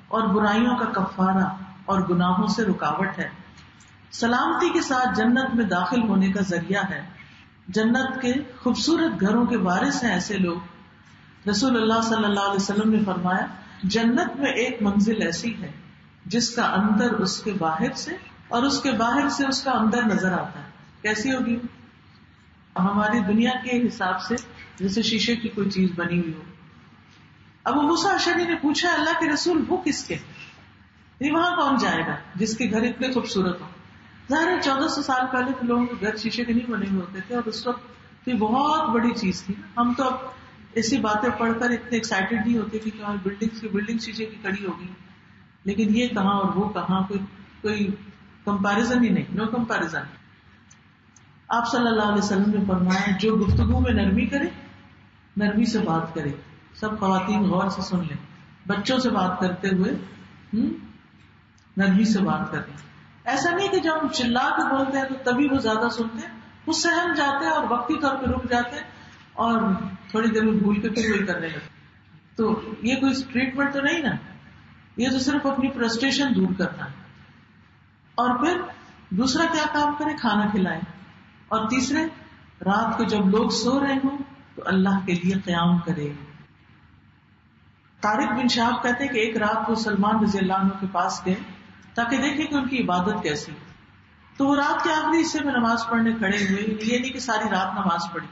اور برائیوں کا کفارہ اور گناہوں سے رکاوٹ ہے. سلامتی کے ساتھ جنت میں داخل ہونے کا ذریعہ ہے. جنت کے خوبصورت گھروں کے وارث ہیں ایسے لوگ. رسول اللہ صلی اللہ علیہ وسلم نے فرمایا جنت میں ایک منزل ایسی ہے جس کا اندر اس کے باہر سے اور اس کے باہر سے اس کا اندر نظر آتا ہے. کیسی ہوگی؟ ہماری دنیا کے حساب سے جیسے شیشے کی کوئی چیز بنی ہوئی ہو. ابو موسیٰ اشعری نے پوچھا اللہ کے رسول وہ کس کے؟ وہاں کون جائے گا جس کے گھر اتنے خوبصورت ہو؟ ظاہر ہے 1400 سال پہلے تو لوگوں کے گھر شیشے کے نہیں بنے ہوئے ہوتے تھے، اور اس وقت یہ بہت بڑی چیز تھی. ہم تو اب ایسی باتیں پڑھ کر اتنے ایکسائٹیڈ نہیں ہوتے کہ ہماری بلڈنگ شیشے کی کڑی ہوگی، لیکن یہ کہاں اور وہ کہاں، کوئی کمپیرزن ہی نہیں، نو کمپیرزن. آپ صلی اللہ علیہ وسلم نے فرمایا جو گفتگو میں نرمی کرے، نرمی سے بات کرے. سب خواتین غور سے سن لیں، بچوں سے بات کرتے ہوئے نرمی سے بات کریں. ایسا نہیں کہ جب ہم چلا کے بولتے ہیں تو تبھی وہ زیادہ سنتے ہیں، وہ سہم جاتے ہیں اور وقتی طور پہ رک جاتے ہیں اور تھوڑی دیر میں بھول کے پھر وہی کرنے لگتے. تو یہ کوئی ٹریٹمنٹ تو نہیں نا، یہ تو صرف اپنی فرسٹریشن دور کرنا ہے. اور پھر دوسرا کیا کام کریں؟ کھانا کھلائیں. اور تیسرے، رات کو جب لوگ سو رہے ہوں تو اللہ کے لیے قیام کرے. طارق بن شہاب کہتے ہیں کہ ایک رات وہ سلمان رضی اللہ عنہ کے پاس گئے تاکہ دیکھیں کہ ان کی عبادت کیسی. تو وہ رات کے آخری حصے میں نماز پڑھنے کھڑے ہوئے، یہ نہیں کہ ساری رات نماز پڑھی.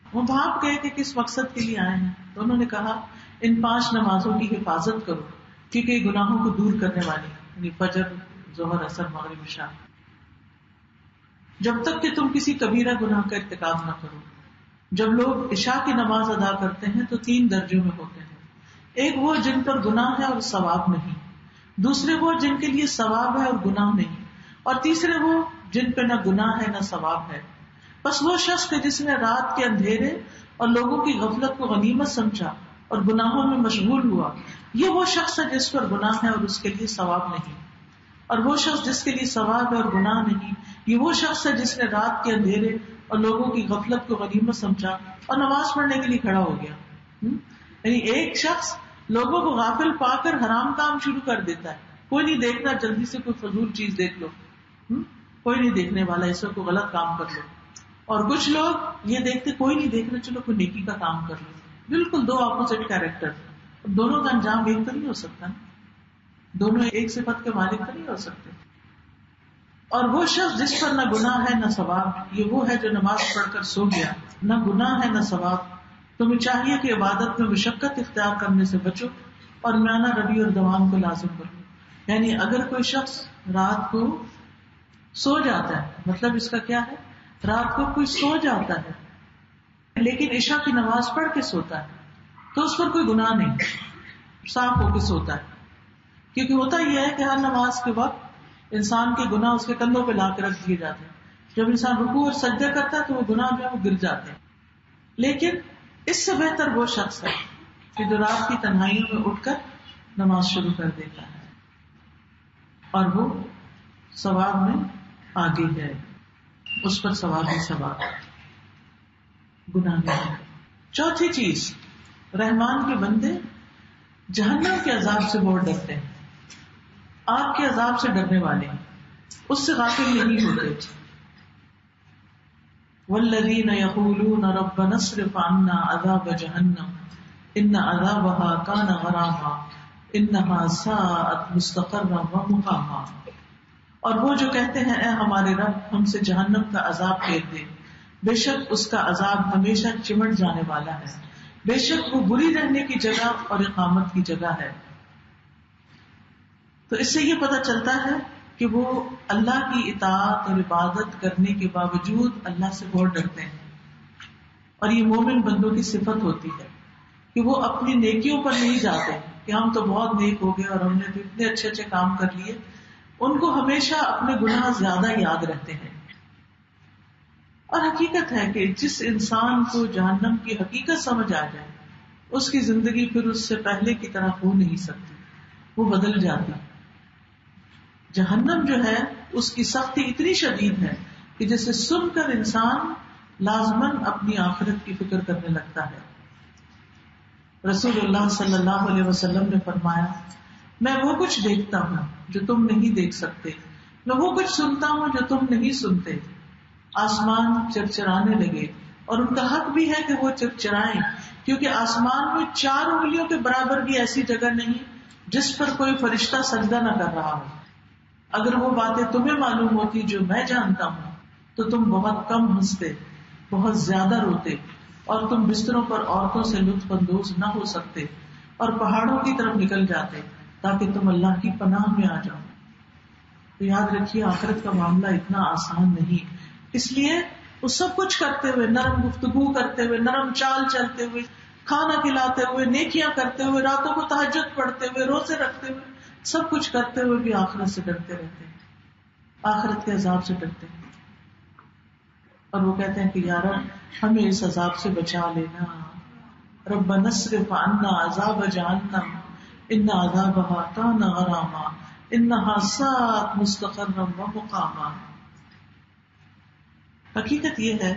وہ بھاپ گئے کہ کس مقصد کے لیے آئے ہیں. تو انہوں نے کہا ان 5 نمازوں کی حفاظت کرو کیونکہ یہ گناہوں کو دور کرنے والی، یعنی فجر، ظہر، عصر، مغرب، عشاء، جب تک کہ تم کسی کبیرہ گناہ کا ارتکاب نہ کرو. جب لوگ عشاء کی نماز ادا کرتے ہیں تو 3 درجوں میں ہوتے ہیں. ایک وہ جن پر گناہ ہے اور ثواب نہیں، دوسرے وہ جن کے لیے ثواب ہے اور گناہ نہیں، اور تیسرے وہ جن پہ نہ گناہ ہے نہ ثواب ہے. بس وہ شخص کہ جس نے رات کے اندھیرے اور لوگوں کی غفلت کو غنیمت سمجھا اور گناہوں میں مشغول ہوا، یہ وہ شخص ہے جس پر گناہ ہے اور اس کے لیے ثواب نہیں. اور وہ شخص جس کے لیے ثواب ہے اور گناہ نہیں، یہ وہ شخص ہے جس نے رات کے اندھیرے اور لوگوں کی غفلت کو غنیمت سمجھا اور نماز پڑھنے کے لیے کھڑا ہو گیا. یعنی ایک شخص لوگوں کو غافل پا کر حرام کام شروع کر دیتا ہے، کوئی نہیں دیکھنا، جلدی سے کوئی فضول چیز دیکھ لو، کوئی نہیں دیکھنے والا، اس میں کوئی غلط کام کر لو. اور کچھ لوگ یہ دیکھتے کوئی نہیں دیکھنا، چلو کوئی نیکی کا کام کر لو. بالکل 2 اپوزٹ کیریکٹر. دونوں کا انجام ایک تو نہیں ہو سکتا، دونوں ایک صفت کے مالک تو نہیں ہو سکتے. اور وہ شخص جس پر نہ گناہ ہے نہ ثواب، یہ وہ ہے جو نماز پڑھ کر سو گیا، نہ گناہ ہے نہ ثواب. تمہیں چاہیے کہ عبادت میں مشقت اختیار کرنے سے بچو اور میانہ روی اور دوام کو لازم کرو. یعنی اگر کوئی شخص رات کو سو جاتا ہے، مطلب اس کا کیا ہے، رات کو کوئی سو جاتا ہے لیکن عشاء کی نماز پڑھ کے سوتا ہے تو اس پر کوئی گناہ نہیں، صاف ہو کے سوتا ہے. کیونکہ ہوتا یہ ہے کہ ہر نماز کے وقت انسان کے گناہ اس کے کندھوں پہ لا کے رکھ دیے جاتے ہیں. جب انسان رکوع اور سجدہ کرتا ہے تو وہ گناہ جو ہے وہ گر جاتے ہیں. لیکن اس سے بہتر وہ شخص ہے کہ جو رات کی تنہائیوں میں اٹھ کر نماز شروع کر دیتا ہے اور وہ ثواب میں آگے ہے، اس پر ثواب ہی ثواب، گناہ نہیں. چوتھی چیز، رحمان کے بندے جہنم کے عذاب سے بہت ڈرتے ہیں، آگ کے عذاب سے ڈرنے والے ہیں، اس سے غافل نہیں ہوتے. والذین یقولون ربنا اصرف عنا عذاب جہنم ان عذابها کان غراما انها ساءت مستقرا ومقاما. اور وہ جو کہتے ہیں اے ہمارے رب ہم سے جہنم کا عذاب پھیر دے، بے شک اس کا عذاب ہمیشہ چمٹ جانے والا ہے، بے شک وہ بری رہنے کی جگہ اور اقامت کی جگہ ہے. تو اس سے یہ پتہ چلتا ہے کہ وہ اللہ کی اطاعت اور عبادت کرنے کے باوجود اللہ سے بہت ڈرتے ہیں. اور یہ مومن بندوں کی صفت ہوتی ہے کہ وہ اپنی نیکیوں پر نہیں جاتے کہ ہم تو بہت نیک ہو گئے اور ہم نے تو اتنے اچھے اچھے کام کر لیے. ان کو ہمیشہ اپنے گناہ زیادہ یاد رہتے ہیں. اور حقیقت ہے کہ جس انسان کو جہنم کی حقیقت سمجھ آ جائے اس کی زندگی پھر اس سے پہلے کی طرح ہو نہیں سکتی، وہ بدل جاتی. جہنم جو ہے اس کی سختی اتنی شدید ہے کہ جسے سن کر انسان لازماً اپنی آخرت کی فکر کرنے لگتا ہے. رسول اللہ صلی اللہ علیہ وسلم نے فرمایا میں وہ کچھ دیکھتا ہوں جو تم نہیں دیکھ سکتے، میں وہ کچھ سنتا ہوں جو تم نہیں سنتے. آسمان چرچرانے لگے اور ان کا حق بھی ہے کہ وہ چرچرائیں، کیونکہ آسمان میں 4 انگلیوں کے برابر بھی ایسی جگہ نہیں جس پر کوئی فرشتہ سجدہ نہ کر رہا ہو. اگر وہ باتیں تمہیں معلوم ہوتی جو میں جانتا ہوں تو تم بہت کم ہنستے، بہت زیادہ روتے، اور تم بستروں پر عورتوں سے لطف اندوز نہ ہو سکتے اور پہاڑوں کی طرف نکل جاتے تاکہ تم اللہ کی پناہ میں آ جاؤ. تو یاد رکھیے آخرت کا معاملہ اتنا آسان نہیں. اس لیے وہ سب کچھ کرتے ہوئے، نرم گفتگو کرتے ہوئے، نرم چال چلتے ہوئے، کھانا کھلاتے ہوئے، نیکیاں کرتے ہوئے، راتوں کو تہجد پڑھتے ہوئے، روزے رکھتے ہوئے، سب کچھ کرتے ہوئے بھی آخرت سے ڈرتے رہتے ہیں، آخرت کے عذاب سے ڈرتے ہیں، اور وہ کہتے ہیں کہ یا رب ہمیں اس عذاب سے بچا لینا، ربنا اصرف عنا عذاب جہنم ان عذابها کان غراما انها ساءت مستقرا ومقاما۔ حقیقت یہ ہے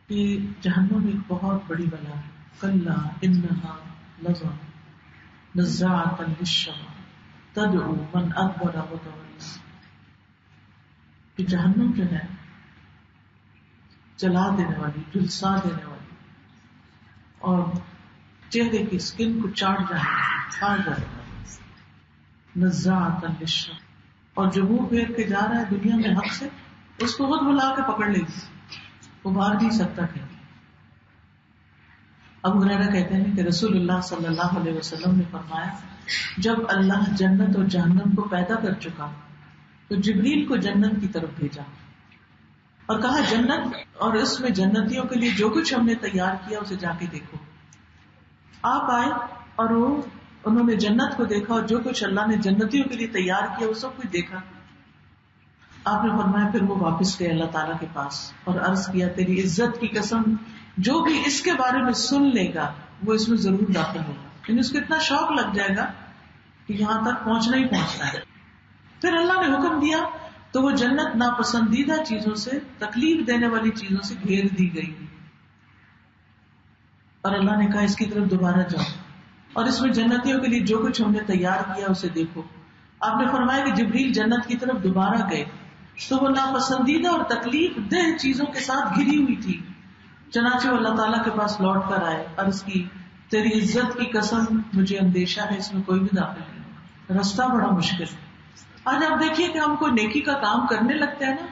کہ جہنم ایک بہت بڑی بلا ہے، کلا انها لظى نزاعة للشوى تدعو من ادبر وتولى، کہ جہنم جو ہے جلا دینے والی، جلسا دینے والی، اور چہرے کی اسکن کو چاٹ جانے والی، کھا جانے والی، نزاعة للشوى، اور جو منہ پھیر کے جا رہا ہے دنیا میں حق سے، اس کو خود بلا کے پکڑ لے گی، وہ بھاگ نہیں سکتا کہیں۔ ابو ہریرہ کہتے ہیں کہ رسول اللہ صلی اللہ علیہ وسلم نے فرمایا جب اللہ جنت اور جہنم کو پیدا کر چکا تو جبریل کو جنت کی طرف بھیجا اور کہا جنت اور اس میں جنتیوں کے لیے جو کچھ ہم نے تیار کیا اسے جا کے دیکھو۔ آپ آئے اور انہوں نے جنت کو دیکھا اور جو کچھ اللہ نے جنتیوں کے لیے تیار کیا وہ سب کچھ دیکھا۔ آپ نے فرمایا پھر وہ واپس گئے اللہ تعالیٰ کے پاس اور عرض کیا تیری عزت کی قسم جو بھی اس کے بارے میں سن لے گا وہ اس میں ضرور داخل ہوگا، یعنی اس کو اتنا شوق لگ جائے گا کہ یہاں تک پہنچنا ہی پہنچنا ہے۔ پھر اللہ نے حکم دیا تو وہ جنت ناپسندیدہ چیزوں سے، تکلیف دینے والی چیزوں سے گھیر دی گئی، اور اللہ نے کہا اس کی طرف دوبارہ جاؤ اور اس میں جنتیوں کے لیے جو کچھ ہم نے تیار کیا اسے دیکھو۔ آپ نے فرمایا کہ جبریل جنت کی طرف دوبارہ گئے تو وہ ناپسندیدہ اور تکلیف دہ چیزوں کے ساتھ گھری ہوئی تھی، چنانچہ وہ اللہ تعالیٰ کے پاس لوٹ کر آئے، عرض کی تیری عزت کی قسم مجھے اندیشہ ہے اس میں کوئی بھی داخل نہیں، رستہ بڑا مشکل ہے۔ آج آپ دیکھیے کہ ہم کوئی نیکی کا کام کرنے لگتے ہیں نا،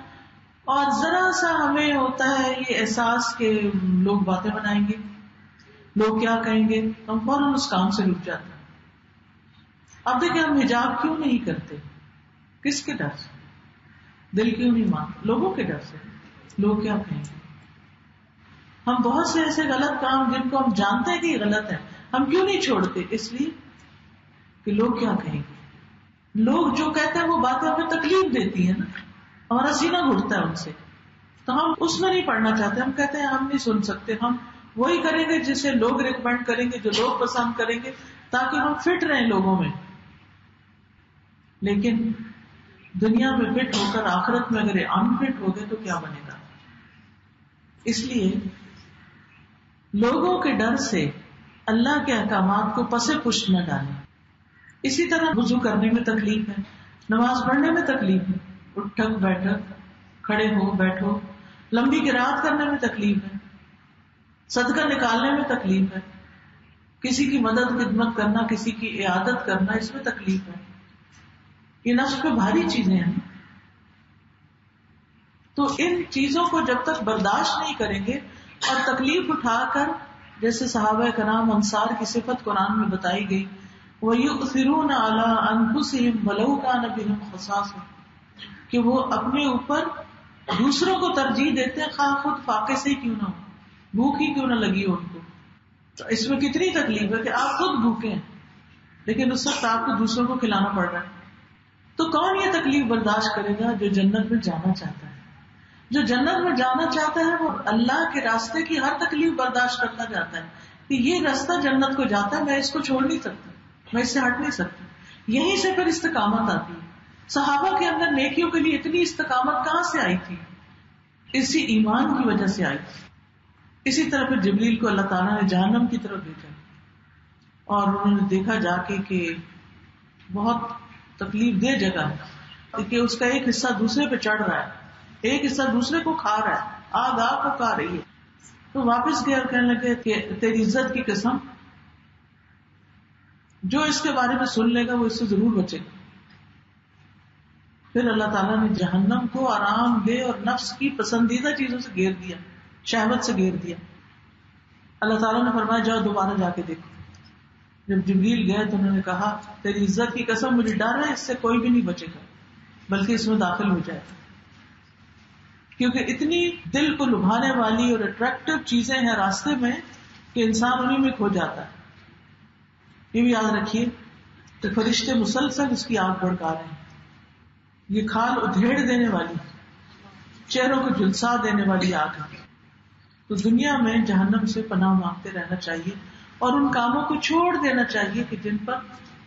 اور ذرا سا ہمیں ہوتا ہے یہ احساس کہ لوگ باتیں بنائیں گے، لوگ کیا کہیں گے، ہم فوراً اس کام سے رک جاتے ہیں۔ اب دیکھیں ہم حجاب کیوں نہیں کرتے، کس کے ڈر سے؟ دل کیوں نہیں مانتے؟ لوگوں کے ڈر سے، لوگ کیا کہیں گے۔ ہم بہت سے ایسے غلط کام جن کو ہم جانتے ہیں کہ یہ غلط ہے ہم کیوں نہیں چھوڑتے؟ اس لیے کہ لوگ کیا کہیں گے۔ لوگ جو کہتے ہیں وہ باتیں ہمیں تکلیف دیتی ہیں نا، ہمارا سینہ گھٹتا ہے ان سے، تو ہم اس میں نہیں پڑھنا چاہتے، ہم کہتے ہیں ہم نہیں سن سکتے، ہم وہی کریں گے جسے لوگ ریکمینڈ کریں گے، جو لوگ پسند کریں گے، تاکہ ہم فٹ رہیں لوگوں میں۔ لیکن دنیا میں فٹ ہو کر آخرت میں اگر انفٹ ہو گئے تو کیا بنے گا؟ اس لیے لوگوں کے ڈر سے اللہ کے احکامات کو پس پشت نہ ڈالیں۔ اسی طرح وضو کرنے میں تکلیف ہے، نماز پڑھنے میں تکلیف ہے، اٹھک بیٹھک، کھڑے ہو بیٹھو، لمبی قرات کرنے میں تکلیف ہے، صدقہ نکالنے میں تکلیف ہے، کسی کی مدد خدمت کرنا، کسی کی عیادت کرنا، اس میں تکلیف ہے۔ یہ نفس پہ بھاری چیزیں ہیں، تو ان چیزوں کو جب تک برداشت نہیں کریں گے اور تکلیف اٹھا کر، جیسے صحابہ کرام انصار کی صفت قرآن میں بتائی گئی، وَيُؤْثِرُونَ عَلَىٰ أَنفُسِهِمْ وَلَوْ كَانَ بِهِمْ خَصَاصَةٌ، کہ وہ اپنے اوپر دوسروں کو ترجیح دیتے ہیں، خواہ خود فاقے سے ہی کیوں نہ ہو، بھوک ہی کیوں نہ لگی ہو ان کو۔ تو اس میں کتنی تکلیف ہے کہ آپ خود بھوکے ہیں لیکن اس وقت آپ کو دوسروں کو کھلانا پڑ رہا ہے۔ تو کون یہ تکلیف برداشت کرے گا؟ جو جنت میں جانا چاہتا ہے۔ جو جنت میں جانا چاہتا ہے وہ اللہ کے راستے کی ہر تکلیف برداشت کرنا چاہتا ہے کہ یہ راستہ جنت کو جاتا ہے، میں اس کو چھوڑ نہیں سکتا، میں اس سے ہٹ نہیں سکتا۔ یہیں سے پھر استقامت آتی ہے۔ صحابہ کے اندر نیکیوں کے لیے اتنی استقامت کہاں سے آئی تھی؟ اسی ایمان کی وجہ سے آئی تھی۔ اسی طرح پھر جبریل کو اللہ تعالیٰ نے جہنم کی طرف بھیجا اور انہوں نے دیکھا جا کے کہ بہت تکلیف دہ جگہ ہے، کہ اس کا ایک حصہ دوسرے پہ چڑھ رہا ہے، ایک حصہ دوسرے کو کھا رہا ہے، آگ آگ کو کھا رہی ہے۔ تو واپس گئے اور کہنے لگے کہ تیری عزت کی قسم جو اس کے بارے میں سن لے گا وہ اس سے ضرور بچے گا۔ پھر اللہ تعالیٰ نے جہنم کو آرام دہ اور نفس کی پسندیدہ چیزوں سے گھیر دیا، شہوت سے گھیر دیا۔ اللہ تعالیٰ نے فرمایا جاؤ دوبارہ جا کے دیکھو۔ جب جبریل گئے تو انہوں نے کہا تیری عزت کی قسم مجھے ڈر ہے اس سے کوئی بھی نہیں بچے گا بلکہ اس میں داخل ہو جائے گا، کیونکہ اتنی دل کو لبھانے والی اور اٹریکٹیو چیزیں ہیں راستے میں کہ انسان انہیں میں کھو جاتا ہے۔ یہ بھی یاد رکھیے تو فرشتے مسلسل اس کی آگ بھڑکا رہے ہیں. یہ کھال ادھیڑ دینے والی, چہروں کو جھلسا دینے والی آگ ہے. تو دنیا میں جہنم سے پناہ مانگتے رہنا چاہیے اور ان کاموں کو چھوڑ دینا چاہیے کہ جن پر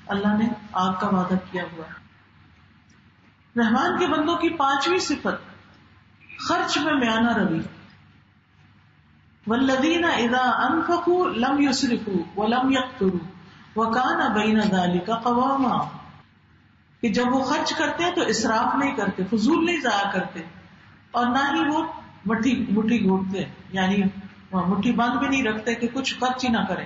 اللہ نے آگ کا وعدہ کیا ہوا ہے. رحمان کے بندوں کی 5ویں صفت خرچ میں میانہ روی. والذین اذا انفقوا لم یسرفوا ولم یقتروا وکان بین ذلک قواما, کہ جب وہ خرچ کرتے ہیں تو اسراف نہیں کرتے, فضول نہیں ضائع کرتے, اور نہ ہی وہ مٹھی گھونٹتے, یعنی مٹھی بند بھی نہیں رکھتے کہ کچھ خرچ ہی نہ کریں.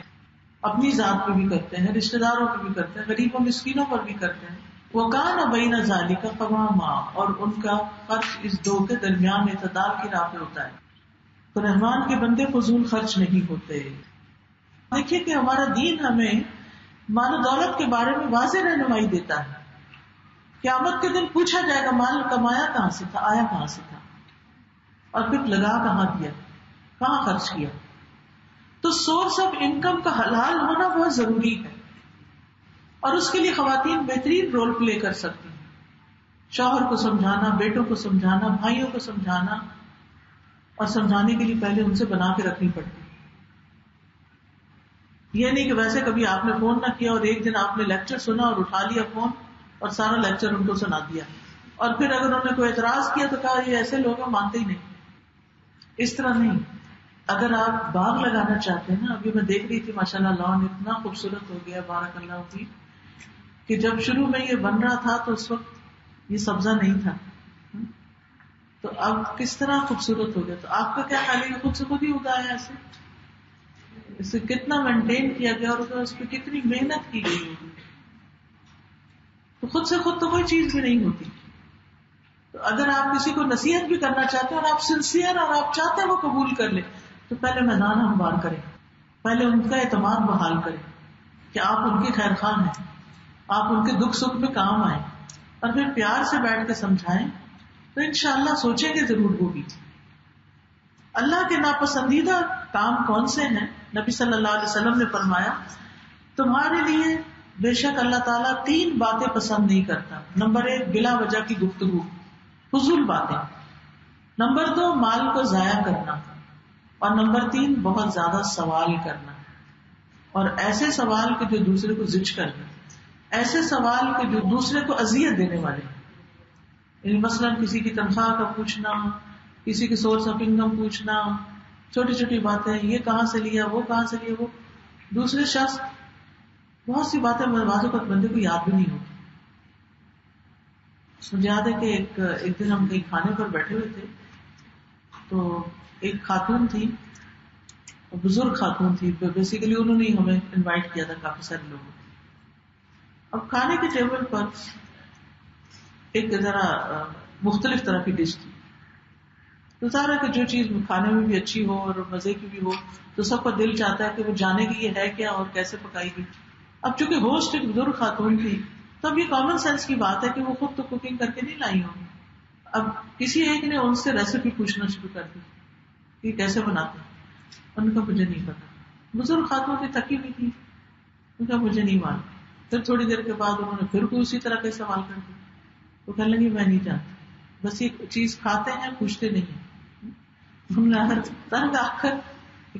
اپنی ذات پہ بھی کرتے ہیں, رشتے داروں پہ بھی کرتے ہیں, غریبوں مسکینوں پر بھی کرتے ہیں. وَكَانَ بَيْنَ ذَلِكَ قَوَامًا, اور ان کا خرچ اس دو کے درمیان اعتدال کی راہ پہ ہوتا ہے. تو رحمان کے بندے فضول خرچ نہیں ہوتے. دیکھیے کہ ہمارا دین ہمیں مال و دولت کے بارے میں واضح رہنمائی دیتا ہے. قیامت کے دن پوچھا جائے گا مال کمایا کہاں سے تھا, آیا کہاں سے تھا, اور پھر لگا کہاں دیا, کہاں خرچ کیا. تو سورس آف انکم کا حلال ہونا بہت ضروری ہے, اور اس کے لیے خواتین بہترین رول پلے کر سکتی ہیں. شوہر کو سمجھانا, بیٹوں کو سمجھانا, بھائیوں کو سمجھانا, اور سمجھانے کے لیے پہلے ان سے بنا کے رکھنی پڑتی. یہ نہیں کہ ویسے کبھی آپ نے فون نہ کیا اور ایک دن آپ نے لیکچر سنا اور اٹھا لیا فون اور سارا لیکچر ان کو سنا دیا, اور پھر اگر انہوں نے کوئی اعتراض کیا تو کہا یہ ایسے لوگ ہیں مانتے ہی نہیں. اس طرح نہیں. اگر آپ باغ لگانا چاہتے ہیں نا, ابھی میں دیکھ رہی تھی ماشاءاللہ لان اتنا خوبصورت ہو گیا, بارک اللہ فیک, کہ جب شروع میں یہ بن رہا تھا تو اس وقت یہ سبزہ نہیں تھا, تو اب کس طرح خوبصورت ہو گیا. تو آپ کا کیا خیال ہے, یہ خود سے خود ہی اگایا ایسے, اسے کتنا مینٹین کیا گیا اور اس پہ کتنی محنت کی گئی ہوگی. تو خود سے خود تو کوئی چیز بھی نہیں ہوتی. تو اگر آپ کسی کو نصیحت بھی کرنا چاہتے ہیں اور آپ سنسیئر اور آپ چاہتے ہیں وہ قبول کر لیں, تو پہلے میدان ہموار کریں, پہلے ان کا اعتماد بحال کریں کہ آپ ان کے خیر خواہ ہیں, آپ ان کے دکھ سکھ میں کام آئیں, اور پھر پیار سے بیٹھ کے سمجھائیں, تو انشاءاللہ سوچیں گے ضرور وہ بھی. اللہ کے ناپسندیدہ کام کون سے ہیں؟ نبی صلی اللہ علیہ وسلم نے فرمایا تمہارے لیے بے شک اللہ تعالیٰ 3 باتیں پسند نہیں کرتا. نمبر 1 بلا وجہ کی گفتگو, فضول باتیں. نمبر 2 مال کو ضائع کرنا, اور نمبر 3 بہت زیادہ سوال کرنا, اور ایسے سوال کہ جو دوسرے کو زج کر دیں, ایسے سوال کہ جو دوسرے کو اذیت دینے والے. یعنی مثلاً کسی کی تنخواہ کا پوچھنا, کسی کی سورس آف انکم پوچھنا, چھوٹی چھوٹی باتیں, یہ کہاں سے لیا, وہ کہاں سے لیا, وہ دوسرے شخص, بہت سی باتیں بعض اوقات بندے کو یاد بھی نہیں ہوتی. مجھے یاد ہے کہ ایک دن ہم کہیں کھانے پر بیٹھے ہوئے تھے, تو ایک خاتون تھی, بزرگ خاتون تھی, بیسیکلی انہوں نے ہمیں انوائٹ کیا تھا کافی سارے لوگوں. اب کھانے کے ٹیبل پر ایک ذرا مختلف طرح کی ڈش تھی, تو ظاہر ہے کہ جو چیز کھانے میں بھی اچھی ہو اور مزے کی بھی ہو تو سب کا دل چاہتا ہے کہ وہ جانے کی یہ ہے کیا اور کیسے پکائی گئی. اب چونکہ ہوسٹ ایک بزرگ خاتون تھی تو اب یہ کامن سینس کی بات ہے کہ وہ خود تو کوکنگ کر کے نہیں لائی ہوں. اب کسی ایک نے ان سے ریسیپی پوچھنا شروع کر دی کہ کیسے بناتے ہیں. ان کا مجھے نہیں پتا. بزرگ خاتون کی تھکی ہوئی تھی, ان کا مجھے نہیں معلوم. پھر تھوڑی دیر کے بعد انہوں نے پھر کوئی اسی طرح کے سوال کر دیا. وہ کہنے لگی میں نہیں جانتی, بس یہ چیز کھاتے ہیں پوچھتے نہیں ہیں. ہم نے تنگ آ کر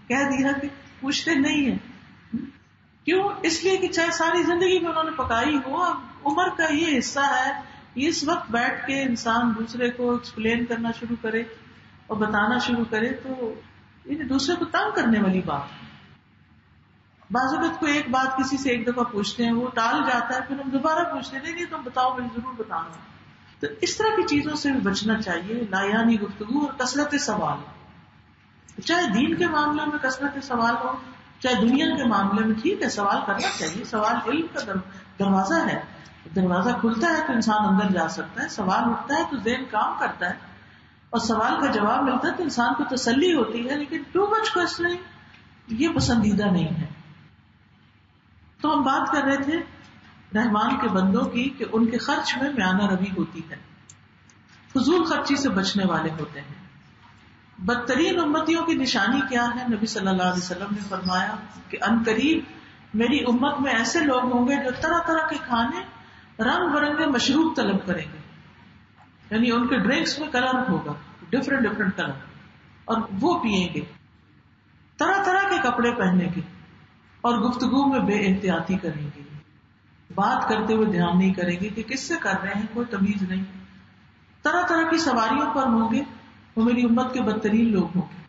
کہہ دیا کہ پوچھتے نہیں ہیں. کیوں؟ اس لیے کہ چاہے ساری زندگی میں انہوں نے پکائی ہو, اب عمر کا یہ حصہ ہے, اس وقت بیٹھ کے انسان دوسرے کو ایکسپلین کرنا شروع کرے اور بتانا شروع کرے تو یہ دوسرے کو تنگ کرنے والی بات ہے. بعض اوقات کو ایک بات کسی سے ایک دفعہ پوچھتے ہیں, وہ ٹال جاتا ہے, پھر ہم دوبارہ پوچھتے ہیں نہیں تم بتاؤ, میں ضرور بتاؤں. تو اس طرح کی چیزوں سے بھی بچنا چاہیے. لایانی گفتگو اور کثرت سوال, چاہے دین کے معاملے میں کثرت سوال ہو, چاہے دنیا کے معاملے میں. ٹھیک ہے سوال کرنا چاہیے, سوال علم کا دروازہ ہے. دروازہ کھلتا ہے تو انسان اندر جا سکتا ہے, سوال اٹھتا ہے تو ذہن کام کرتا ہے, اور سوال کا جواب ملتا ہے تو انسان کو تسلی ہوتی ہے. لیکن ٹو مچ کوسچننگ یہ پسندیدہ نہیں ہے. تو ہم بات کر رہے تھے رحمان کے بندوں کی کہ ان کے خرچ میں میانہ روی ہوتی ہے, فضول خرچی سے بچنے والے ہوتے ہیں. بدترین امتیوں کی نشانی کیا ہے؟ نبی صلی اللہ علیہ وسلم نے فرمایا کہ ان قریب میری امت میں ایسے لوگ ہوں گے جو طرح طرح کے کھانے، رنگ برنگے مشروب طلب کریں گے، یعنی ان کے ڈرنکس میں کلر ہوگا، ڈفرنٹ ڈفرنٹ کلر، اور وہ پیئیں گے، طرح طرح کے کپڑے پہنیں گے، اور گفتگو میں بے احتیاطی کریں گے، بات کرتے ہوئے دھیان نہیں کریں گے کہ کس سے کر رہے ہیں، کوئی تمیز نہیں، طرح طرح کی سواریوں پر ہوں گے، وہ میری امت کے بدترین لوگ ہوں گے۔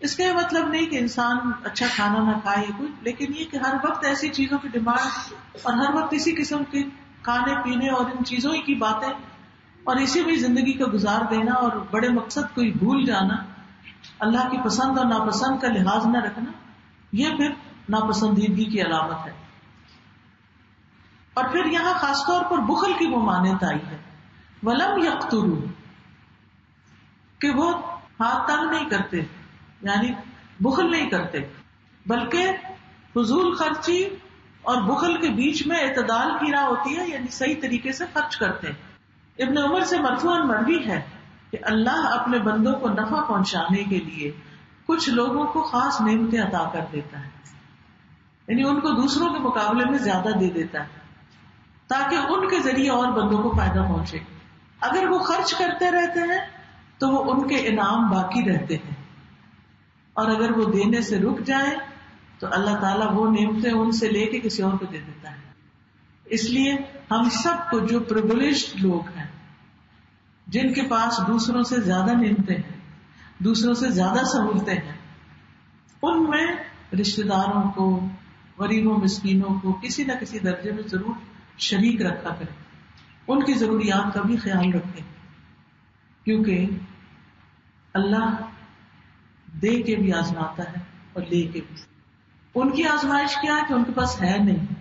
اس کا یہ مطلب نہیں کہ انسان اچھا کھانا نہ کھائے کچھ، لیکن یہ کہ ہر وقت ایسی چیزوں کی ڈیمانڈ اور ہر وقت اسی قسم کے کھانے پینے اور ان چیزوں کی باتیں اور اسی میں زندگی کا گزار دینا اور بڑے مقصد کو ہی بھول جانا، اللہ کی پسند اور ناپسند کا لحاظ نہ رکھنا، یہ پھر ناپسندیدگی کی علامت ہے۔ اور پھر یہاں خاص طور پر بخل کی ممانعت آئی ہے، ولم یقتروا، کہ وہ ہاتھ تنگ نہیں کرتے، یعنی بخل نہیں کرتے، بلکہ فضول خرچی اور بخل کے بیچ میں اعتدال کی راہ ہوتی ہے، یعنی صحیح طریقے سے خرچ کرتے ہیں۔ ابن عمر سے مرفوعاً مروی ہے کہ اللہ اپنے بندوں کو نفع پہنچانے کے لیے کچھ لوگوں کو خاص نعمتیں عطا کر دیتا ہے، یعنی ان کو دوسروں کے مقابلے میں زیادہ دے دیتا ہے تاکہ ان کے ذریعے اور بندوں کو فائدہ پہنچے۔ اگر وہ خرچ کرتے رہتے ہیں تو وہ ان کے انعام باقی رہتے ہیں، اور اگر وہ دینے سے رک جائیں تو اللہ تعالیٰ وہ نعمتیں ان سے لے کے کسی اور کو دے دیتا ہے۔ اس لیے ہم سب کو جو پریویلیجڈ لوگ ہیں، جن کے پاس دوسروں سے زیادہ نعمتیں ہیں، دوسروں سے زیادہ سہولتیں ہیں، ان میں رشتہ داروں کو، غریبوں مسکینوں کو کسی نہ کسی درجے میں ضرور شریک رکھا کریں، ان کی ضروریات کا بھی خیال رکھیں، کیونکہ اللہ دے کے بھی آزماتا ہے اور لے کے بھی۔ ان کی آزمائش کیا ہے کہ ان کے پاس ہے نہیں،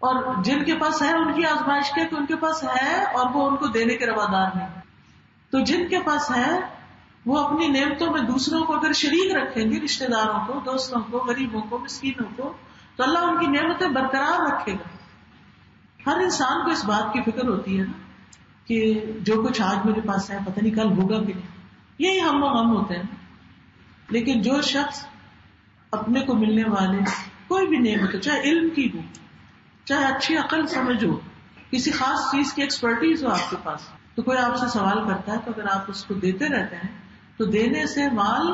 اور جن کے پاس ہے ان کی آزمائش کیا کہ ان کے پاس ہے اور وہ ان کو دینے کے روادار نہیں۔ تو جن کے پاس ہے وہ اپنی نعمتوں میں دوسروں کو اگر شریک رکھیں گے، رشتہ داروں کو، دوستوں کو، غریبوں کو، مسکینوں کو، تو اللہ ان کی نعمتیں برقرار رکھے گا۔ ہر انسان کو اس بات کی فکر ہوتی ہے نا کہ جو کچھ آج میرے پاس ہے پتہ نہیں کل ہوگا کہ نہیں، یہی ہم و غم ہوتے ہیں۔ لیکن جو شخص اپنے کو ملنے والے کوئی بھی نعمت ہو، چاہے علم کی ہو، چاہے اچھی عقل سمجھ ہو، کسی خاص چیز کی ایکسپرٹیز ہو آپ کے پاس، تو کوئی آپ سے سوال کرتا ہے تو اگر آپ اس کو دیتے رہتے ہیں تو دینے سے مال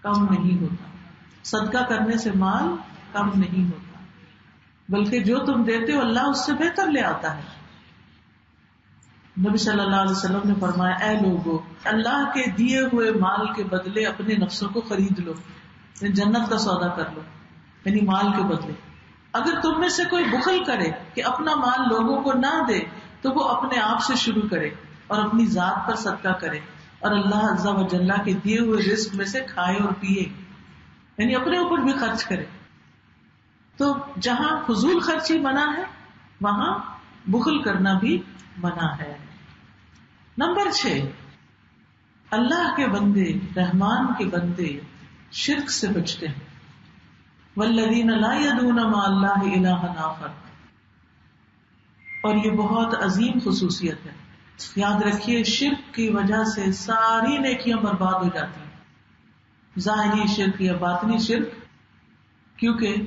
کم نہیں ہوتا، صدقہ کرنے سے مال کم نہیں ہوتا، بلکہ جو تم دیتے ہو اللہ اس سے بہتر لے آتا ہے۔ نبی صلی اللہ علیہ وسلم نے فرمایا، اے لوگو، اللہ کے دیے ہوئے مال کے بدلے اپنے نفسوں کو خرید لو، جنت کا سودا کر لو، یعنی مال کے بدلے۔ اگر تم میں سے کوئی بخل کرے کہ اپنا مال لوگوں کو نہ دے تو وہ اپنے آپ سے شروع کرے اور اپنی ذات پر صدقہ کرے، اور اللہ عز و جل کے دیے ہوئے رزق میں سے کھائے اور پیے، یعنی اپنے اوپر بھی خرچ کرے۔ تو جہاں فضول خرچی منع ہے وہاں بخل کرنا بھی منع ہے۔ نمبر 6، اللہ کے بندے، رحمان کے بندے شرک سے بچتے ہیں۔ والذین لا يدعون مع اللہ الہا آخر، اور یہ بہت عظیم خصوصیت ہے۔ یاد رکھیے شرک کی وجہ سے ساری نیکیاں برباد ہو جاتی ہیں، ظاہری شرک یا باطنی شرک، کیونکہ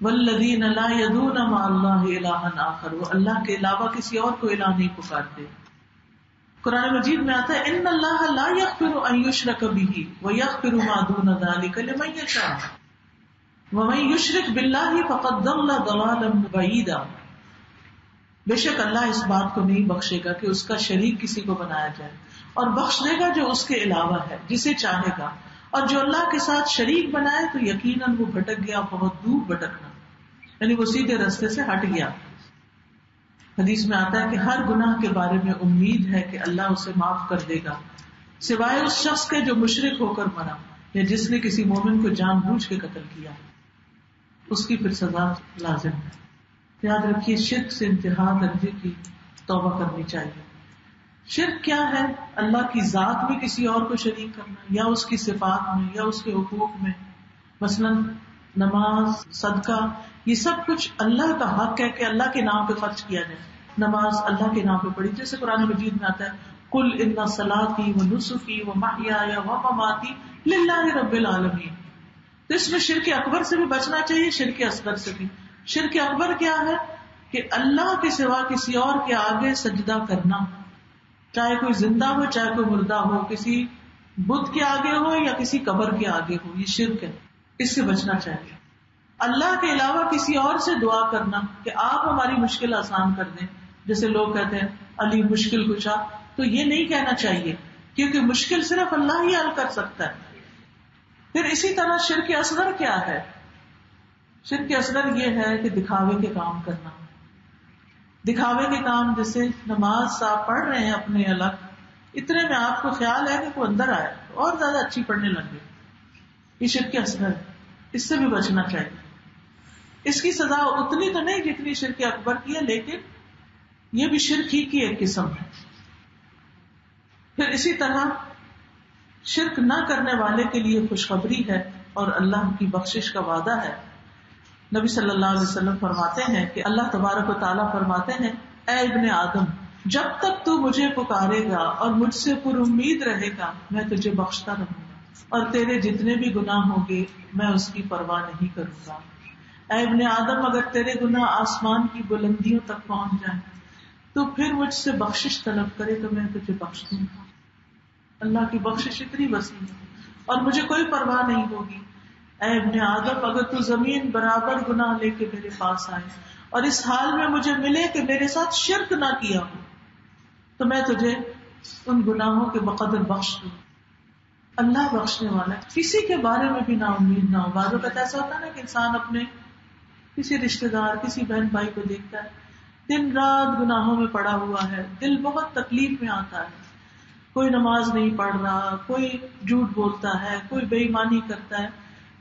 والذین لا يدعون مع اللہ الہا آخر، وہ اللہ کے علاوہ کسی اور کو الہ نہیں پکارتے۔ قرآن مجید میں آتا ہے ان اللہ لا یغفر ان یشرک بہ ویغفر ما دون ذلک لمن یشاء ومن یشرک باللہ فقد ضل ضلالا بعیدا۔ بے شک اللہ اس بات کو نہیں بخشے گا کہ اس کا شریک کسی کو بنایا جائے، اور بخش دے گا جو اس کے علاوہ ہے جسے چاہے گا، اور جو اللہ کے ساتھ شریک بنائے تو یقیناً وہ بھٹک گیا بہت دور بھٹکنا، یعنی وہ سیدھے راستے سے ہٹ گیا۔ حدیث میں آتا ہے کہ ہر گناہ کے بارے میں امید ہے کہ اللہ اسے معاف کر دے گا سوائے اس شخص کے جو مشرک ہو کر مرا یا جس نے کسی مومن کو جان بوجھ کے قتل کیا، اس کی پھر سزا لازم ہے۔ یاد رکھیے شرک سے انتہا درجے کی توبہ کرنی چاہیے۔ شرک کیا ہے؟ اللہ کی ذات میں کسی اور کو شریک کرنا، یا اس کی صفات میں، یا اس کے حقوق میں، مثلا نماز، صدقہ، یہ سب کچھ اللہ کا حق ہے کہ اللہ کے نام پہ خرچ کیا جائے۔ نماز اللہ کے نام پہ پڑھی، جیسے قرآن مجید میں آتا ہے قل ان صلاتی ونسکی ومحیای ومماتی للہ رب العالمین، تو اس میں شرک اکبر سے بھی بچنا چاہیے، شرک اصغر سے بھی. شرک اکبر کیا ہے کہ اللہ کے سوا کسی اور کے آگے سجدہ کرنا، چاہے کوئی زندہ ہو چاہے کوئی مردہ ہو، کسی بت کے آگے ہو یا کسی قبر کے آگے ہو، یہ شرک ہے. اس سے بچنا چاہیے. اللہ کے علاوہ کسی اور سے دعا کرنا کہ آپ ہماری مشکل آسان کر دیں، جیسے لوگ کہتے ہیں علی مشکل کشا، تو یہ نہیں کہنا چاہیے کیونکہ مشکل صرف اللہ ہی حل کر سکتا ہے. پھر اسی طرح شرک اصغر کیا ہے؟ شرک اصغر یہ ہے کہ دکھاوے کے کام کرنا. دکھاوے کے کام جیسے نماز آپ پڑھ رہے ہیں اپنے الگ، اتنے میں آپ کو خیال ہے کہ کوئی اندر آئے اور زیادہ اچھی پڑھنے لگے، یہ شرک اصغر ہے. اس سے بھی بچنا چاہیے. اس کی سزا اتنی تو نہیں جتنی شرک اکبر کی ہے، لیکن یہ بھی شرک ہی کی ایک قسم ہے. پھر اسی طرح شرک نہ کرنے والے کے لیے خوشخبری ہے اور اللہ کی بخشش کا وعدہ ہے. نبی صلی اللہ علیہ وسلم فرماتے ہیں کہ اللہ تبارک و تعالیٰ فرماتے ہیں، اے ابن آدم، جب تک تو مجھے پکارے گا اور مجھ سے پر امید رہے گا میں تجھے بخشتا رہوں گا، اور تیرے جتنے بھی گناہ ہوں گے میں اس کی پرواہ نہیں کروں گا. اے ابن آدم، اگر تیرے گناہ آسمان کی بلندیوں تک پہنچ جائیں تو پھر مجھ سے بخشش طلب کرے تو میں تجھے بخش دوں گا. اللہ کی بخشش اتنی وسیع ہے اور مجھے کوئی پرواہ نہیں ہوگی. اے ابن آدم، اگر تو زمین برابر گناہ لے کے میرے پاس آئے اور اس حال میں مجھے ملے کہ میرے ساتھ شرک نہ کیا ہو تو میں تجھے ان گناہوں کے بقدر بخش دوں. اللہ بخشنے والا ہے. کسی کے بارے میں بھی نا امید نہ ہو. بعض اوقات ایسا ہوتا ہے نا کہ انسان اپنے کسی رشتے دار کسی بہن بھائی کو دیکھتا ہے دن رات گناہوں میں پڑا ہوا ہے، دل بہت تکلیف میں آتا ہے. کوئی نماز نہیں پڑھ رہا، کوئی جھوٹ بولتا ہے، کوئی بے ایمانی کرتا ہے،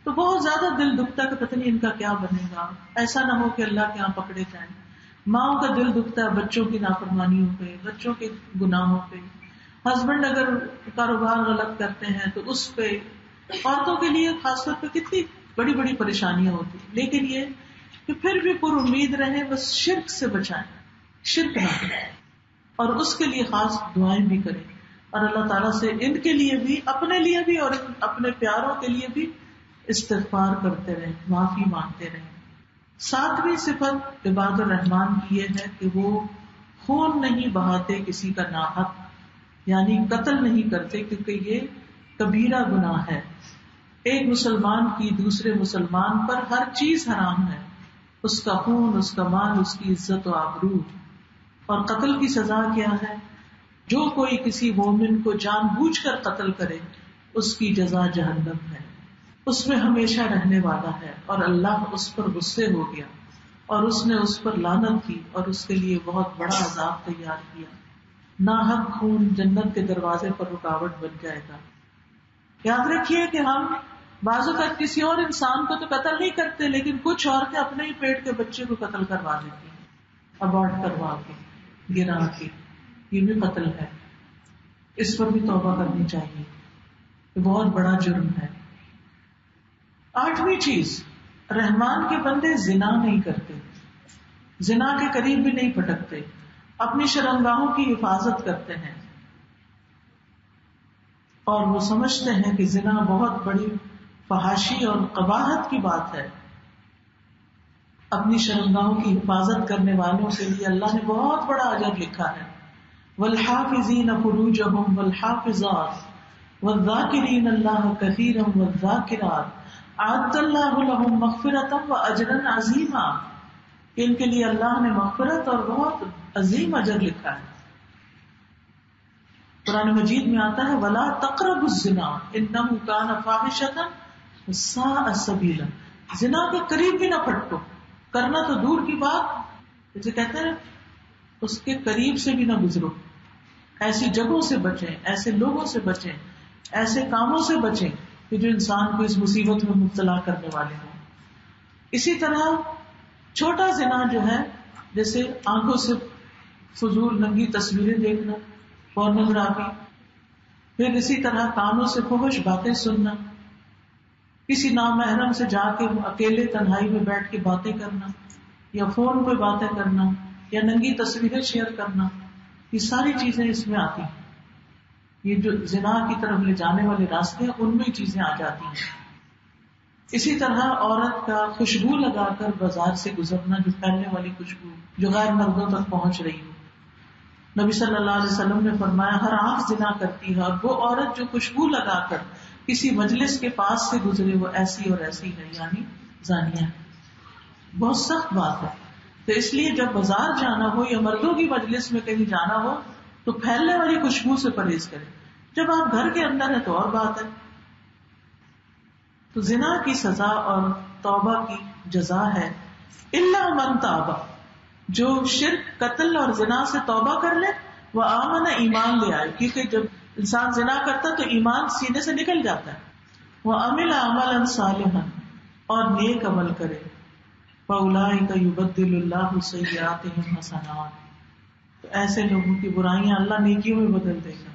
تو بہت زیادہ دل دکھتا ہے کہ پتہ نہیں ان کا کیا بنے گا، ایسا نہ ہو کہ اللہ کے یہاں پکڑے جائیں. ماؤں کا دل دکھتا ہے بچوں کی نافرمانیوں پہ، بچوں کے گناہوں پہ. ہسبینڈ اگر کاروبار غلط کرتے ہیں تو اس پہ. عورتوں کے لیے خاص طور پہ کتنی بڑی بڑی پریشانیاں ہوتی. لیکن یہ کہ پھر بھی پر امید رہیں، بس شرک سے بچائیں، شرک نہ کریں اور اس کے لیے خاص دعائیں بھی کریں. اور اللہ تعالیٰ سے ان کے لیے بھی، اپنے لیے بھی اور اپنے پیاروں کے لیے بھی استغفار کرتے رہیں، معافی مانگتے رہیں. 7ویں صفت عباد الرحمان کی یہ ہے کہ وہ خون نہیں بہاتے کسی کا ناحق، یعنی قتل نہیں کرتے، کیونکہ یہ کبیرہ گناہ ہے. ایک مسلمان کی دوسرے مسلمان پر ہر چیز حرام ہے، اس کا خون، اس کا مال، اس کی عزت و آبرو. اور قتل کی سزا کیا ہے؟ جو کوئی کسی مومن کو جان بوجھ کر قتل کرے اس کی جزا جہنم ہے، اس میں ہمیشہ رہنے والا ہے، اور اللہ اس پر غصے ہو گیا اور اس نے اس پر لعنت کی اور اس کے لیے بہت بڑا عذاب تیار کیا. ناحق خون جنت کے دروازے پر رکاوٹ بن جائے گا. یاد رکھیے کہ ہم بعض اوقات کسی اور انسان کو تو قتل نہیں کرتے، لیکن کچھ عورتیں اپنے ہی پیٹ کے بچے کو قتل کروا دیتی ہیں، ابارٹ کروا کے، گرا کے. یہ بھی قتل ہے. اس پر بھی توبہ کرنی چاہیے، یہ بہت بڑا جرم ہے. 8ویں چیز، رحمان کے بندے زنا نہیں کرتے، زنا کے قریب بھی نہیں پھٹکتے، اپنی شرمگاہوں کی حفاظت کرتے ہیں اور وہ سمجھتے ہیں کہ زنا بہت بڑی فحاشی اور قباحت کی بات ہے. اپنی شرمگاہوں کی حفاظت کرنے والوں کے لیے اللہ نے بہت بڑا اجر لکھا ہے. والحافظین فروجهم والحافظات والذاکرین اللہ کثیرا والذاکرات اعد اللہ لهم مغفرۃ واجرا عظیما. ان کے لیے اللہ نے مغفرت اور بہت عظیم اجر لکھا ہے. قرآن مجید میں آتا ہے ولا تقربوا الزنا انہ کان فاحشۃ وساء سبیلا. زنا کے قریب بھی نہ پھٹکو، کرنا تو دور کی بات، جسے کہتے ہیں اس کے قریب سے بھی نہ گزرو. ایسی جگہوں سے بچیں، ایسے لوگوں سے بچیں، ایسے کاموں سے بچیں کہ جو انسان کو اس مصیبت میں مبتلا کرنے والے ہوں. اسی طرح چھوٹا زنا جو ہے، جیسے آنکھوں سے فضول ننگی تصویریں دیکھنا، پورنوگرافی. پھر اسی طرح کانوں سے فحش باتیں سننا، کسی نامحرم سے جا کے اکیلے تنہائی میں بیٹھ کے باتیں کرنا، یا فون پہ باتیں کرنا، یا ننگی تصویریں شیئر کرنا، یہ ساری چیزیں اس میں آتی ہیں. یہ جو زنا کی طرف لے جانے والے راستے ہیں ان میں چیزیں آ جاتی ہیں. اسی طرح عورت کا خوشبو لگا کر بازار سے گزرنا، جو پھیلنے والی خوشبو جو غیر مردوں تک پہنچ رہی ہو. نبی صلی اللہ علیہ وسلم نے فرمایا ہر آنکھ زنا کرتی ہے، اور وہ عورت جو خوشبو لگا کر کسی مجلس کے پاس سے گزرے وہ ایسی اور ایسی ہے، یعنی زانیہ. بہت سخت بات ہے. تو اس لیے جب بازار جانا ہو یا مردوں کی مجلس میں کہیں جانا ہو تو پھیلنے والی خوشبو سے پرہیز کریں. جب آپ گھر کے اندر ہیں تو اور بات ہے. تو زنا کی سزا اور توبہ کی جزا ہے الا من تاب، جو شرک، قتل اور زنا سے توبہ کر لے، وہ آمن، ایمان لے آئے، کیونکہ جب انسان زنا کرتا تو ایمان سینے سے نکل جاتا ہے. وہ عمل عملا صالحا، اور نیک عمل کرے. فاولئک یبدل اللہ سیئاتہم حسنات، تو ایسے لوگوں کی برائیاں اللہ نیکیوں میں بدل دے گا.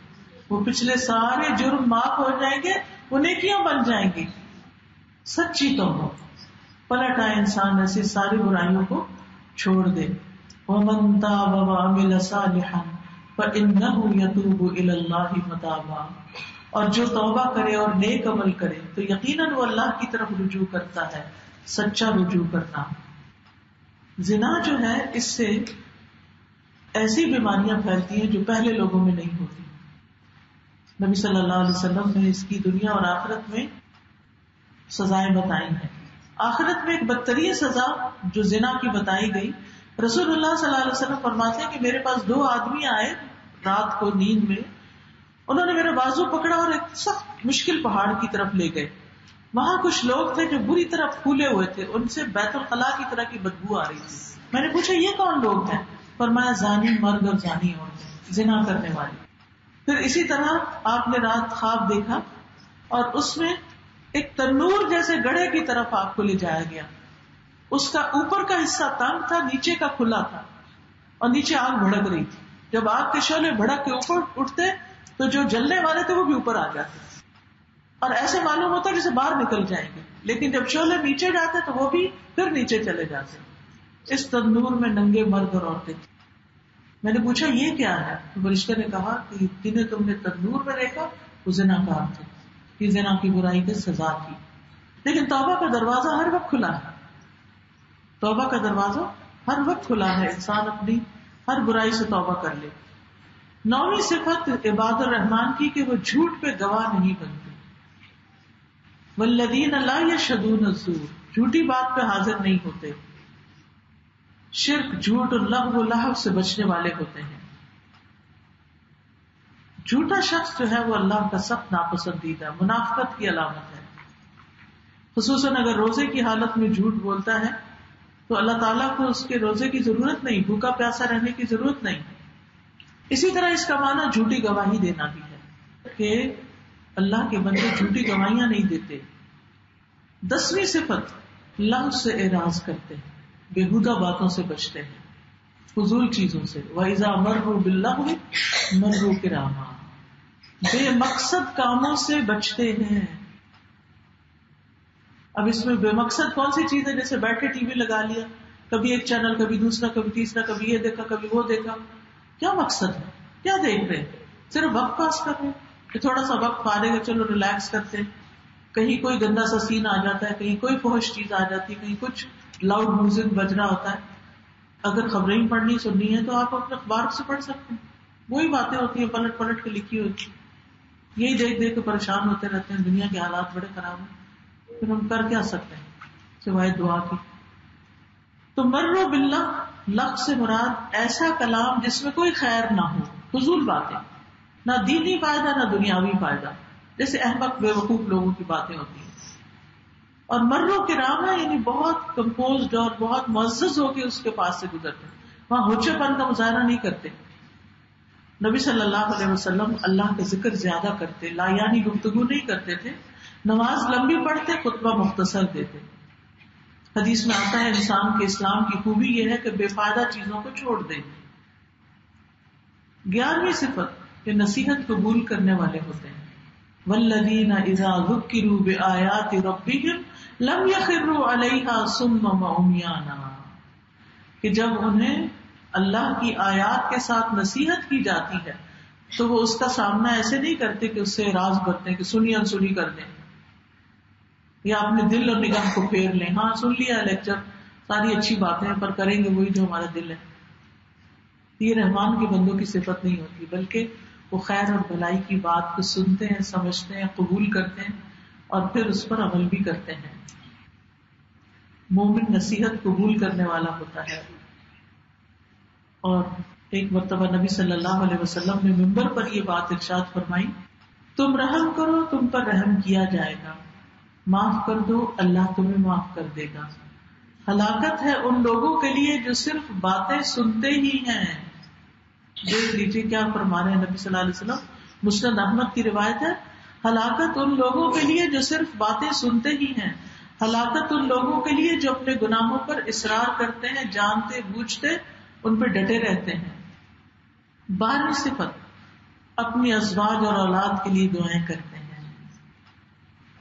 وہ پچھلے سارے جرم معاف ہو جائیں گے، وہ نیکیاں بن جائیں گی. سچی توبہ، پلٹ آئے انسان ایسی ساری برائیوں کو چھوڑ دے. وَمَن تَابَ وَعَمِلَ صَالِحًا فَإِنَّهُ يَتُوبُ إِلَى اللَّهِ مَتَابًا، اور جو توبہ کرے اور نیک عمل کرے تو یقیناً وہ اللہ کی طرف رجوع کرتا ہے، سچا رجوع کرنا. زنا جو ہے اس سے ایسی بیماریاں پھیلتی ہیں جو پہلے لوگوں میں نہیں ہوتی. نبی صلی اللہ علیہ وسلم نے اس کی دنیا اور آخرت میں سزائیں بتائی ہیں. آخرت میں ایک بدترین سزا جو زنا کی بتائی گئی، رسول اللہ صلی اللہ علیہ وسلم فرماتے ہیں کہ میرے پاس 2 آدمی آئے رات کو نیند میں، انہوں نے میرا بازو پکڑا اور ایک سخت مشکل پہاڑ کی طرف لے گئے. وہاں کچھ لوگ تھے جو بری طرح پھولے ہوئے تھے، ان سے بیت الخلاء کی طرح کی بدبو آ رہی تھی. میں نے پوچھا یہ کون لوگ ہیں؟ فرمایا زانی مرد اور زانی عورت، زنا کرنے والی. پھر اسی طرح آپ نے رات خواب دیکھا اور اس میں ایک تنور جیسے گڑھے کی طرف آپ کو لے جایا گیا. اس کا اوپر کا حصہ تنگ تھا، نیچے کا کھلا تھا، اور نیچے آگ بھڑک رہی تھی. جب آگ کے شعلے بھڑک کے اوپر اٹھتے تو جو جلنے والے تھے وہ بھی اوپر آ جاتے اور ایسے معلوم ہوتا جیسے باہر نکل جائیں گے. لیکن جب شعلے نیچے جاتے تو وہ بھی پھر نیچے چلے جاتے. اس تندور میں ننگے مرد اور عورتیں تھیں. میں نے پوچھا یہ کیا ہے؟ تو فرشتے نے کہا کہ جنہیں تم نے تندور میں دیکھا وہ زنا کار تھے، یہ زنا کی برائی کی سزا تھی. لیکن توبہ کا دروازہ ہر وقت کھلا ہے. توبہ کا دروازہ ہر وقت کھلا ہے، انسان اپنی ہر برائی سے توبہ کر لے. 9ویں صفت عباد الرحمان کی کہ وہ جھوٹ پہ گواہ نہیں بنتے. والذین لا یشہدون الزور، جھوٹی بات پہ حاضر نہیں ہوتے. شرک، جھوٹ اور لغو و لہو سے بچنے والے ہوتے ہیں. جھوٹا شخص جو ہے وہ اللہ کا سخت ناپسندیدہ، منافقت کی علامت ہے. خصوصاً اگر روزے کی حالت میں جھوٹ بولتا ہے تو اللہ تعالیٰ کو اس کے روزے کی ضرورت نہیں، بھوکا پیاسا رہنے کی ضرورت نہیں. اسی طرح اس کا معنی جھوٹی گواہی دینا بھی ہے کہ اللہ کے بندے جھوٹی گواہیاں نہیں دیتے. 10ویں صفت لغو سے اعراض کرتے ہیں، بےہودہ باتوں سے بچتے ہیں، فضول چیزوں سے. وَإِذَا مَرُّوا بِاللَّغْوِ مَرُّوا كِرَامًا، بے مقصد کاموں سے بچتے ہیں. اب اس میں بے مقصد کون سی چیز ہے؟ جیسے بیٹھے ٹی وی لگا لیا، کبھی ایک چینل، کبھی دوسرا، کبھی تیسرا، کبھی یہ دیکھا، کبھی وہ دیکھا. کیا مقصد ہے؟ کیا دیکھ رہے ہیں؟ صرف وقت پاس کر رہے ہیں کہ تھوڑا سا وقت فارغ ہے چلو ریلیکس کرتے ہیں. کہیں کوئی گندا سا سین آ جاتا ہے، کہیں کوئی فحش چیز آ جاتی ہے، کہیں کچھ لاؤڈ میوزک بج رہا ہوتا ہے. اگر خبریں ہی پڑھنی سننی ہے تو آپ اپنے اخبار سے پڑھ سکتے ہیں. وہی باتیں ہوتی ہیں پلٹ پلٹ کے لکھی ہوتی. یہی دیکھ دیکھ کے پریشان ہوتے رہتے ہیں. دنیا کے حالات بڑے خراب ہیں، پھر ہم کر کیا سکتے ہیں سوائے دعا کی. تو مرو باللہ، لغو سے مراد ایسا کلام جس میں کوئی خیر نہ ہو، فضول باتیں، نہ دینی فائدہ نہ دنیاوی فائدہ، جیسے احمق بے وقوف لوگوں کی باتیں ہوتی ہیں. اور مرو کرام ہے یعنی بہت کمپوزڈ اور بہت معزز ہو کے اس کے پاس سے گزرتے ہیں، وہاں ہوچے پن کا مظاہرہ نہیں کرتے. نبی صلی اللہ علیہ وسلم اللہ کا ذکر زیادہ کرتے، لا یعنی گفتگو نہیں کرتے تھے. نماز لمبی پڑھتے، خطبہ مختصر دیتے. حدیث میں آتا ہے انسان کے اسلام کی خوبی یہ ہے کہ بے فائدہ چیزوں کو چھوڑ دے. 11ویں صفت کہ نصیحت قبول کرنے والے ہوتے ہیں. والذین اذا ذکروا بآیات ربہم لم یخروا علیہا صما وعمیانا، کہ جب انہیں اللہ کی آیات کے ساتھ نصیحت کی جاتی ہے تو وہ اس کا سامنا ایسے نہیں کرتے کہ اس سے اعراض کرتے کہ سنی انسنی کر دیں. یا اپنے دل اور نگاہ کو پھیر لیں. ہاں سن لیا لیکچر، ساری اچھی باتیں ہیں، پر کریں گے وہی جو ہمارا دل ہے. یہ رحمان کے بندوں کی صفت نہیں ہوتی، بلکہ وہ خیر اور بھلائی کی بات کو سنتے ہیں، سمجھتے ہیں، قبول کرتے ہیں اور پھر اس پر عمل بھی کرتے ہیں. مومن نصیحت قبول کرنے والا ہوتا ہے. اور ایک مرتبہ نبی صلی اللہ علیہ وسلم نے منبر پر یہ بات ارشاد فرمائی، تم رحم کرو تم پر رحم کیا جائے گا، معاف کر دو اللہ تمہیں معاف کر دے گا. ہلاکت ہے ان لوگوں کے لیے جو صرف باتیں سنتے ہی ہیں. دیکھ لیجیے کیا فرما رہے ہیں نبی صلی اللہ علیہ وسلم. مسند احمد کی روایت ہے، ہلاکت ان لوگوں کے لیے جو صرف باتیں سنتے ہی ہیں، ہلاکت ان لوگوں کے لیے جو اپنے گناہوں پر اصرار کرتے ہیں، جانتے بوجھتے ان پہ ڈٹے رہتے ہیں. 12ویں صفت، اپنی ازواج اور اولاد کے لیے دعائیں کرتے ہیں.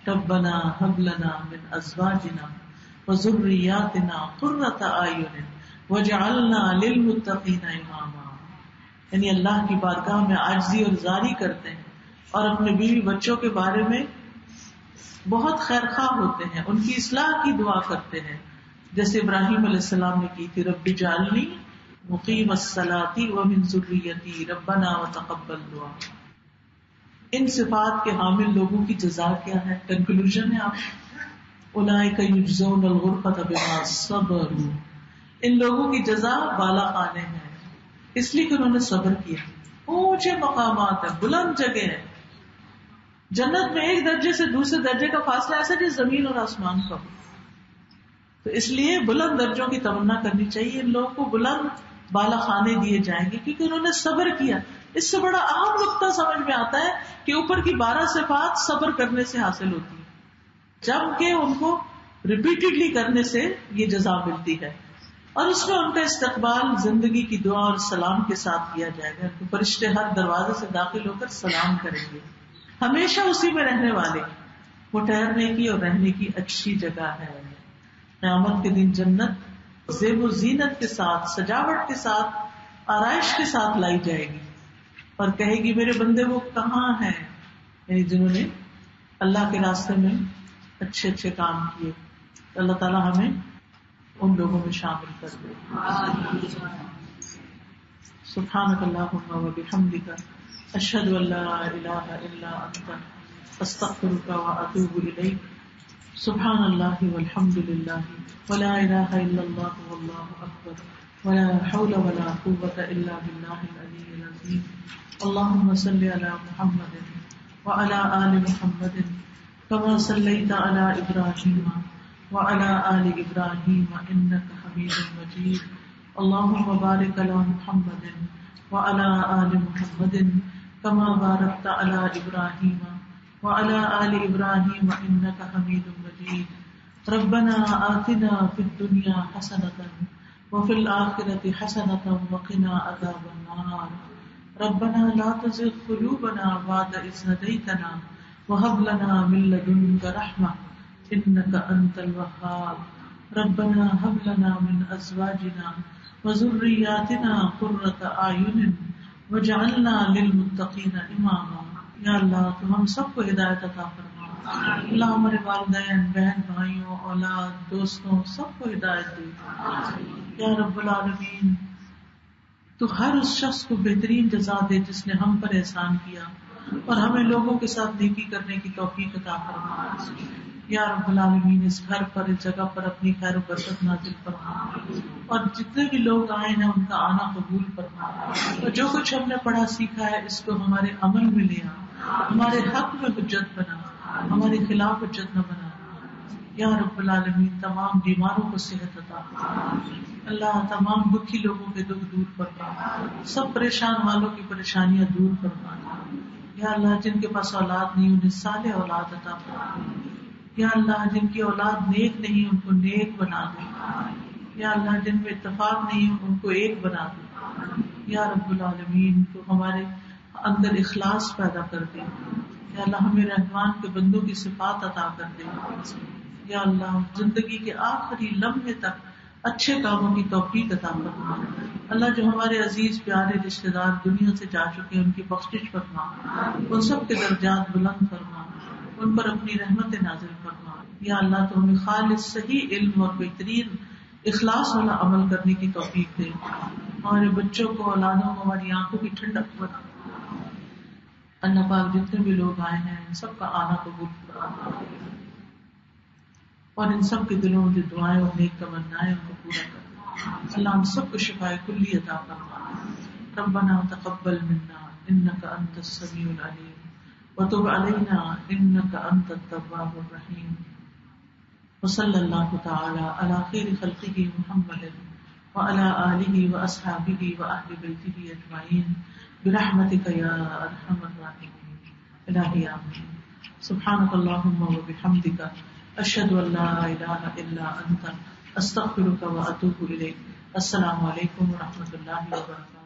ربنا هب لنا من ازواجنا وذرياتنا قرۃ اعین واجعلنا للمتقین اماما. یعنی اللہ کی بارگاہ میں عاجزی اور زاری کرتے ہیں اور اپنے بیوی بچوں کے بارے میں بہت خیرخواہ ہوتے ہیں، ان کی اصلاح کی دعا کرتے ہیں، جیسے ابراہیم علیہ السلام نے کی تھی، رب اجعلنی مقیم الصلاۃ ومن ذریتی ربنا وتقبل دعا. ان صفات کے حامل لوگوں کی جزا کیا ہے؟ کنکلوژن ہے آپ، اولئک یجزون الغرفۃ بما صبروا. ان لوگوں کی جزا بالا خانے ہے، اس لیے کہ انہوں نے صبر کیا. اونچے مقامات ہیں، بلند جگہ ہے. جنت میں ایک درجے سے دوسرے درجے کا فاصلہ ایسا جیسے زمین اور آسمان کا ہو. تو اس لیے بلند درجوں کی تمنا کرنی چاہیے. ان لوگوں کو بلند بالا خانے دیے جائیں گے کیونکہ انہوں نے صبر کیا. اس سے بڑا اہم نقطہ سمجھ میں آتا ہے کہ اوپر کی 12 صفات صبر کرنے سے حاصل ہوتی ہے، جبکہ ان کو ریپیٹڈلی کرنے سے یہ جزا ملتی ہے. اور اس میں ان کا استقبال زندگی کی دعا اور سلام کے ساتھ کیا جائے گا. تو فرشتے ہر دروازے سے داخل ہو کر سلام کریں گے. ہمیشہ اسی میں رہنے والے، وہ ٹھہرنے کی اور رہنے کی اچھی جگہ ہے. قیامت کے دن جنت زیب و زینت کے ساتھ، سجاوٹ کے ساتھ، آرائش کے ساتھ لائی جائے گی اور کہے گی میرے بندے وہ کہاں ہیں، یعنی جنہوں نے اللہ کے راستے میں اچھے اچھے کام کیے. اللہ تعالیٰ ہمیں ان لوگوں میں شامل کر دے. سبحانک اللہم و بحمدک اشہد ان لا الہ الا انت استغفرک و اتوب الیک. سبحان اللہ والحمد للہ ولا الہ الا اللہ واللہ اکبر ولا حول ولا قوة الا باللہ العلی العظیم. اللہم صلی علی محمد وعلى آل محمد كما صلیت علی ابراہیم وعلى آل ابراہیم انک حمید مجید. اللہم بارک علی محمد وعلى آل محمد كما بارکت علی ابراہیم وعلى آل ابراہیم انک حمید مجید. ربنا آتنا فی الدنیا حسنۃ وفی الآخرۃ حسنۃ وقنا عذاب النار. ربنا لا تزغ قلوبنا بعد إذ هديتنا وهب لنا من لدنك رحمة إنك أنت الوهاب. ربنا هب لنا من أزواجنا وذرياتنا قرة أعين واجعلنا للمتقين إماما. یا اللہ تو ہم سب کو ہدایت عطا فرما. اللہ ہمارے والدین، بہن بھائیوں، اولاد، دوستوں سب کو ہدایت دے. یا رب العالمین تو ہر اس شخص کو بہترین جزا دے جس نے ہم پر احسان کیا اور ہمیں لوگوں کے ساتھ نیکی کرنے کی توفیق عطا فرما. یا رب العالمین اس گھر پر، اس جگہ پر اپنی خیر و برکت نازل فرما اور جتنے بھی لوگ آئے ہیں ان کا آنا قبول فرما. اور جو کچھ ہم نے پڑھا سیکھا ہے اس کو ہمارے عمل میں لیا، ہمارے حق میں حجت بنا، ہمارے خلاف حجت نہ بنا. یا رب العالمین تمام بیماروں کو صحت عطا فرما. اللہ تمام دکھی لوگوں کے دکھ دور فرما، سب پریشان والوں کی پریشانیاں دور فرما. یا اللہ جن کے پاس اولاد نہیں انہیں صالح اولاد عطا فرما. یا اللہ جن کی اولاد نیک نہیں ان کو نیک بنا دے. یا اللہ جن میں اتفاق نہیں ان کو ایک بنا دے. یا رب العالمین تو ہمارے اندر اخلاص پیدا کر دے. یا اللہ ہمیں رحمان کے بندوں کی صفات عطا کر دے. یا اللہ زندگی کے آخری لمحے تک اچھے کاموں کی توفیق عطا فرما. اللہ جو ہمارے عزیز پیارے رشتے دار دنیا سے جا چکے ان کی بخشش فرما، ان سب کے درجات بلند فرما. ان پر اپنی رحمت نازل فرما. یا اللہ تو ہمیں خالص صحیح علم اور بہترین اخلاص والا عمل کرنے کی توفیق دے. ہمارے بچوں کو، اولادوں کو ہماری آنکھوں کی ٹھنڈک بنا. اللہ پاک جتنے بھی لوگ آئے ہیں ان سب کا آنا قبول فرما، اور ان سب کے دلوں میں جو دعائیں اور نیک تمنائیں ان کو پورا کرنا. اللہ ہم سب کو شفاء کلی عطا فرما. ربنا تقبل منا انك انت السميع العليم وتب علينا انك انت التواب الرحيم. وصلى الله تعالى على خير خلقه محمد وعلى آله وأصحابه وأهل بيته أجمعين برحمتك يا أرحم الراحمين. إلهي آمين. سبحانك اللهم وبحمدك أشهد أن لا إله إلا أنت أستغفرك وأتوب إليك. السلام عليكم ورحمة الله وبركاته.